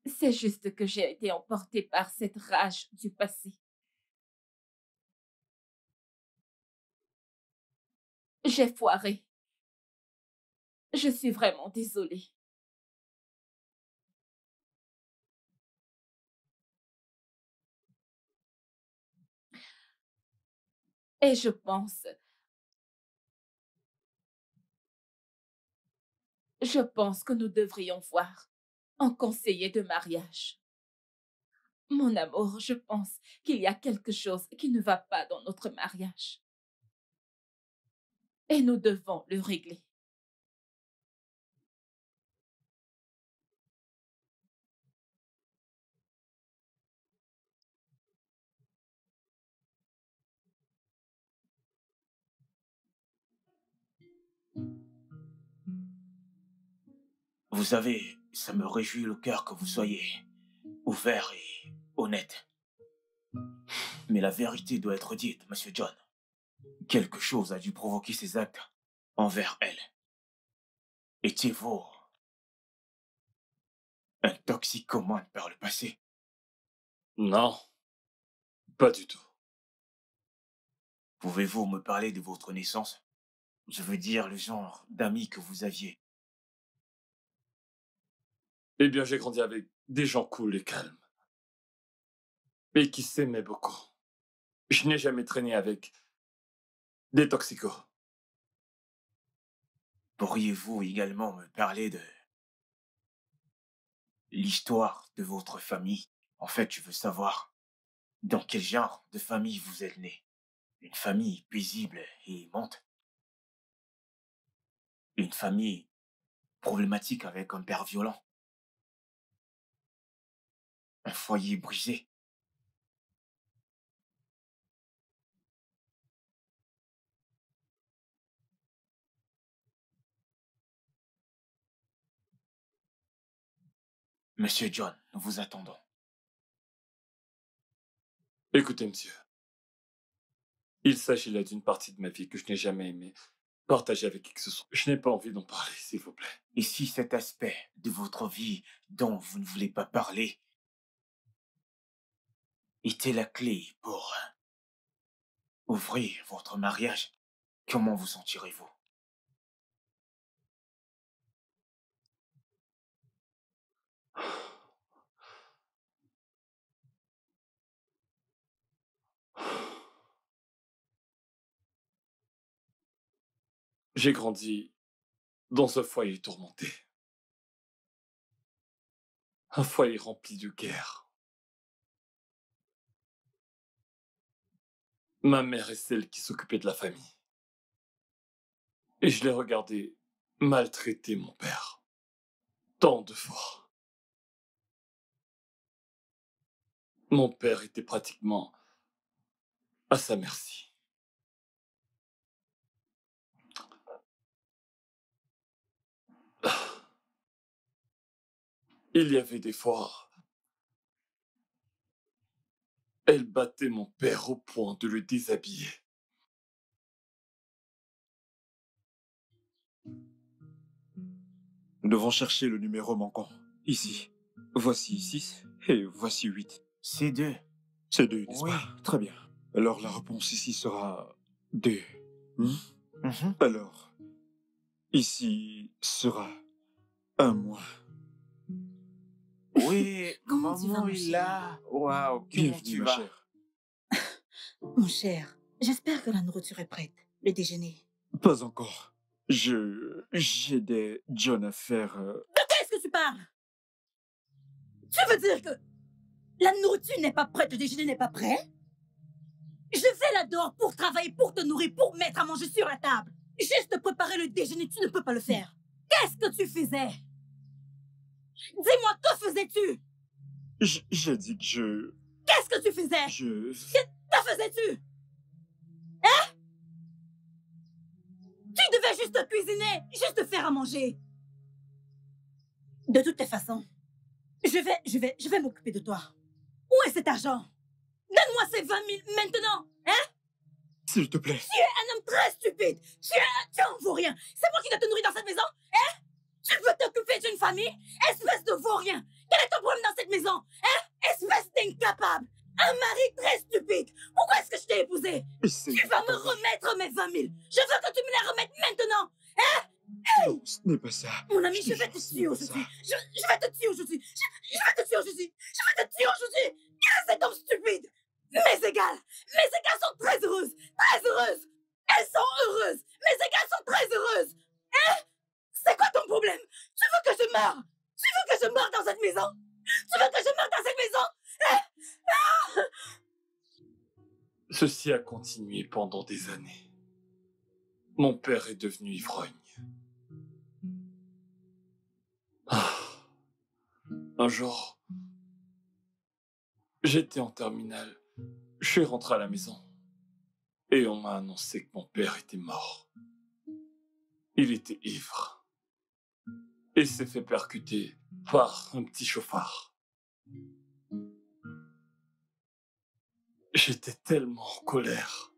C'est juste que j'ai été emportée par cette rage du passé. J'ai foiré. Je suis vraiment désolée. Et je pense que nous devrions voir en conseiller de mariage. Mon amour, je pense qu'il y a quelque chose qui ne va pas dans notre mariage. Et nous devons le régler. Vous savez, ça me réjouit le cœur que vous soyez ouvert et honnête. Mais la vérité doit être dite, Monsieur John. Quelque chose a dû provoquer ces actes envers elle. Étiez-vous un toxicomane par le passé? Non, pas du tout. Pouvez-vous me parler de votre naissance? Je veux dire le genre d'amis que vous aviez. Eh bien, j'ai grandi avec des gens cool et calmes. Et qui s'aimaient beaucoup. Je n'ai jamais traîné avec des toxicos. Pourriez-vous également me parler de l'histoire de votre famille? En fait, je veux savoir dans quel genre de famille vous êtes né. Une famille paisible et aimante? Une famille problématique avec un père violent? Un foyer brisé? Monsieur John, nous vous attendons. Écoutez, monsieur. Il s'agit là d'une partie de ma vie que je n'ai jamais aimé partager avec qui que ce soit. Je n'ai pas envie d'en parler, s'il vous plaît. Et si cet aspect de votre vie dont vous ne voulez pas parler était la clé pour ouvrir votre mariage, comment vous sentirez-vous? J'ai grandi dans un foyer tourmenté. Un foyer rempli de guerre. Ma mère est celle qui s'occupait de la famille. Et je l'ai regardé maltraiter mon père. Tant de fois. Mon père était pratiquement à sa merci. Il y avait des fois, elle battait mon père au point de le déshabiller. Nous devons chercher le numéro manquant. Ici. Voici 6 et voici 8. C'est deux. C'est 2, n'est-ce Oui. pas? Très bien. Alors la réponse ici sera 2. Mhm. Alors, ici sera 1 mois. Oui, Comment tu vas, maman mon est cher? là. Waouh, comment Bienvenue, tu ma vas? chère. Mon cher, j'espère que la nourriture est prête. Le déjeuner. Pas encore. J'ai des John à faire. Qu'est-ce que tu parles? Tu veux dire que la nourriture n'est pas prête, le déjeuner n'est pas prêt? Je vais là-dehors pour travailler, pour te nourrir, pour mettre à manger sur la table. Juste préparer le déjeuner, tu ne peux pas le faire. Qu'est-ce que tu faisais? Dis-moi, que faisais-tu? J'ai dit que Qu'est-ce que tu faisais? Que faisais-tu? Hein? Tu devais juste cuisiner, juste faire à manger. De toutes les façons, je vais m'occuper de toi. Où est cet argent? Donne-moi ces 20 000 maintenant, hein? S'il te plaît. Tu es un homme très stupide. Tu en vaux rien. C'est moi qui dois te nourrir dans cette maison, hein? Tu veux t'occuper d'une famille? Espèce de vaurien. Quel est ton problème dans cette maison, hein? Espèce d'incapable. Un mari très stupide. Pourquoi est-ce que je t'ai épousé? Tu vas me remettre mes 20 000. Je veux que tu me les remettes maintenant, hein? Non, ce n'est pas ça. Mon ami, te je vais jure, te ce tuer n'est pas aujourd'hui. ça. Je vais te tuer aujourd'hui. Je vais te tuer aujourd'hui. Je vais te tuer aujourd'hui. Quel est cet homme stupide? Mes égales sont très heureuses. Très heureuses. Elles sont heureuses. Mes égales sont très heureuses. Hein? C'est quoi ton problème? Tu veux que je meure? Tu veux que je meure dans cette maison? Tu veux que je meure dans cette maison? Ceci a continué pendant des années. Mon père est devenu ivrogne. Un jour, j'étais en terminale. Je suis rentré à la maison. Et on m'a annoncé que mon père était mort. Il était ivre. Et s'est fait percuter par un petit chauffard. J'étais tellement en colère.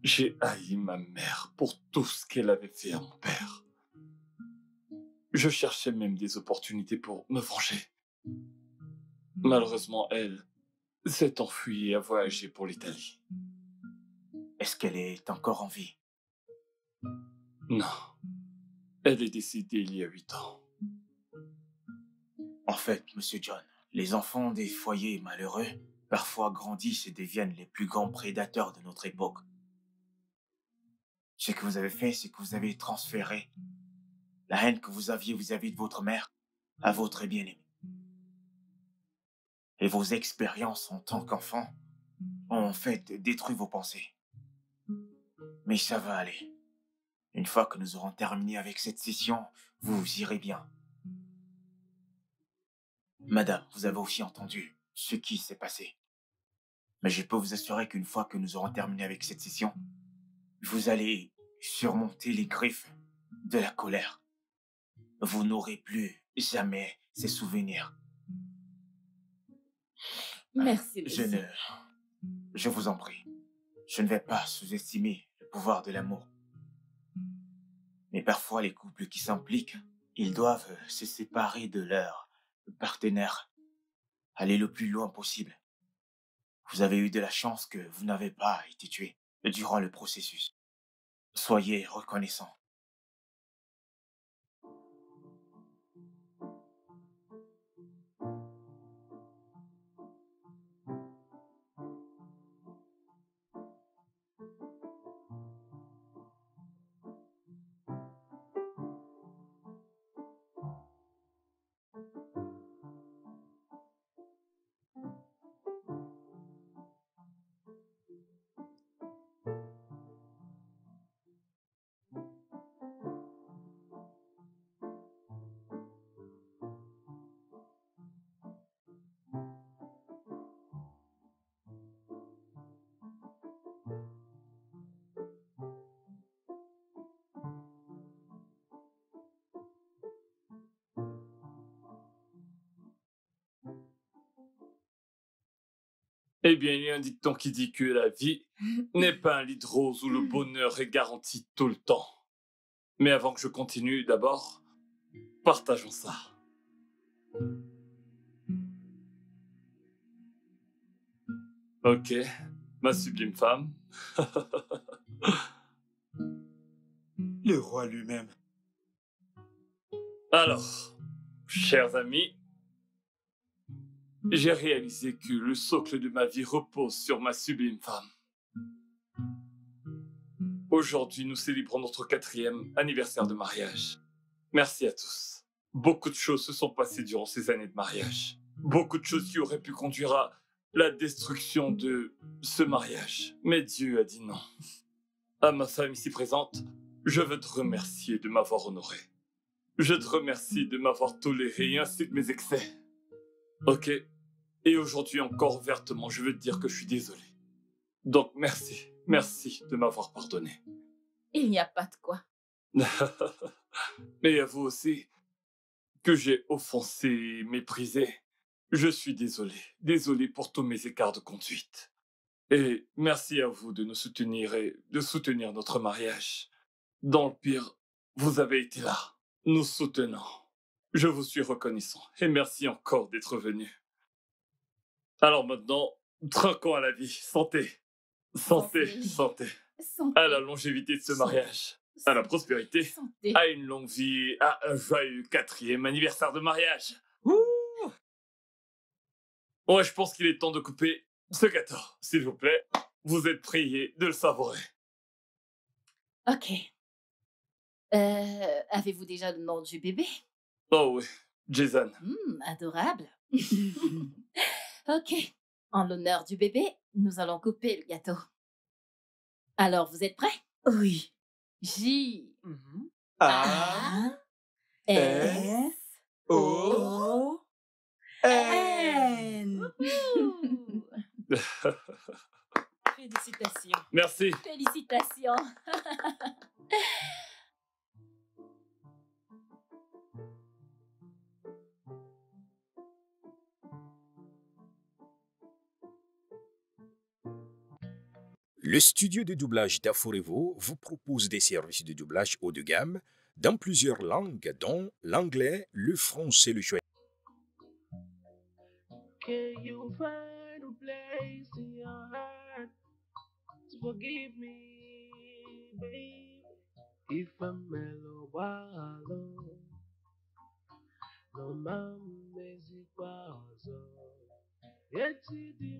J'ai haï ma mère pour tout ce qu'elle avait fait à mon père. Je cherchais même des opportunités pour me venger. Malheureusement, elle s'est enfuie et a voyagé pour l'Italie. Est-ce qu'elle est encore en vie? Non. Elle est décédée il y a 8 ans. En fait, Monsieur John, les enfants des foyers malheureux parfois grandissent et deviennent les plus grands prédateurs de notre époque. Ce que vous avez fait, c'est que vous avez transféré la haine que vous aviez vis-à-vis de votre mère à votre bien-aimé. Et vos expériences en tant qu'enfant ont en fait détruit vos pensées. Mais ça va aller. Une fois que nous aurons terminé avec cette session, vous irez bien. Madame, vous avez aussi entendu ce qui s'est passé. Mais je peux vous assurer qu'une fois que nous aurons terminé avec cette session, vous allez surmonter les griffes de la colère. Vous n'aurez plus jamais ces souvenirs. Merci, Je vous en prie. Je ne vais pas sous-estimer le pouvoir de l'amour. Mais parfois, les couples qui s'impliquent, ils doivent se séparer de leur partenaire. Aller le plus loin possible. Vous avez eu de la chance que vous n'avez pas été tué durant le processus. Soyez reconnaissants. Eh bien, il y a un dicton qui dit que la vie n'est pas un lit de rose où le bonheur est garanti tout le temps. Mais avant que je continue, d'abord, partageons ça. Ok, ma sublime femme. Le roi lui-même. Alors, chers amis, j'ai réalisé que le socle de ma vie repose sur ma sublime femme. Aujourd'hui, nous célébrons notre 4e anniversaire de mariage. Merci à tous. Beaucoup de choses se sont passées durant ces années de mariage. Beaucoup de choses qui auraient pu conduire à la destruction de ce mariage. Mais Dieu a dit non. À ma femme ici présente, je veux te remercier de m'avoir honoré. Je te remercie de m'avoir toléré ainsi que mes excès. Ok? Et aujourd'hui encore ouvertement, je veux te dire que je suis désolé. Donc merci, merci de m'avoir pardonné. Il n'y a pas de quoi. Mais à vous aussi, que j'ai offensé, méprisé. Je suis désolé. Désolé pour tous mes écarts de conduite. Et merci à vous de nous soutenir et de soutenir notre mariage. Dans le pire, vous avez été là, nous soutenant. Je vous suis reconnaissant et merci encore d'être venu. Alors maintenant, trinquons à la vie. Santé. Santé, santé. Santé. À la longévité de ce mariage. À la prospérité. Santé. À une longue vie. À un joyeux 4e anniversaire de mariage. Ouh! Ouais, je pense qu'il est temps de couper ce gâteau. S'il vous plaît, vous êtes priés de le savourer. Ok. Avez-vous déjà le nom du bébé? Oh oui, Jason. Adorable. Ok. En l'honneur du bébé, nous allons couper le gâteau. Alors, vous êtes prêts? Oui. J. A. S. O. N. Félicitations. Merci. Félicitations. Le studio de doublage d'Aforevo vous propose des services de doublage haut de gamme dans plusieurs langues, dont l'anglais, le français, le chouette. Can you find a place in your heart to forgive me, baby? If I'm mellow, wallow, no man music was yet see the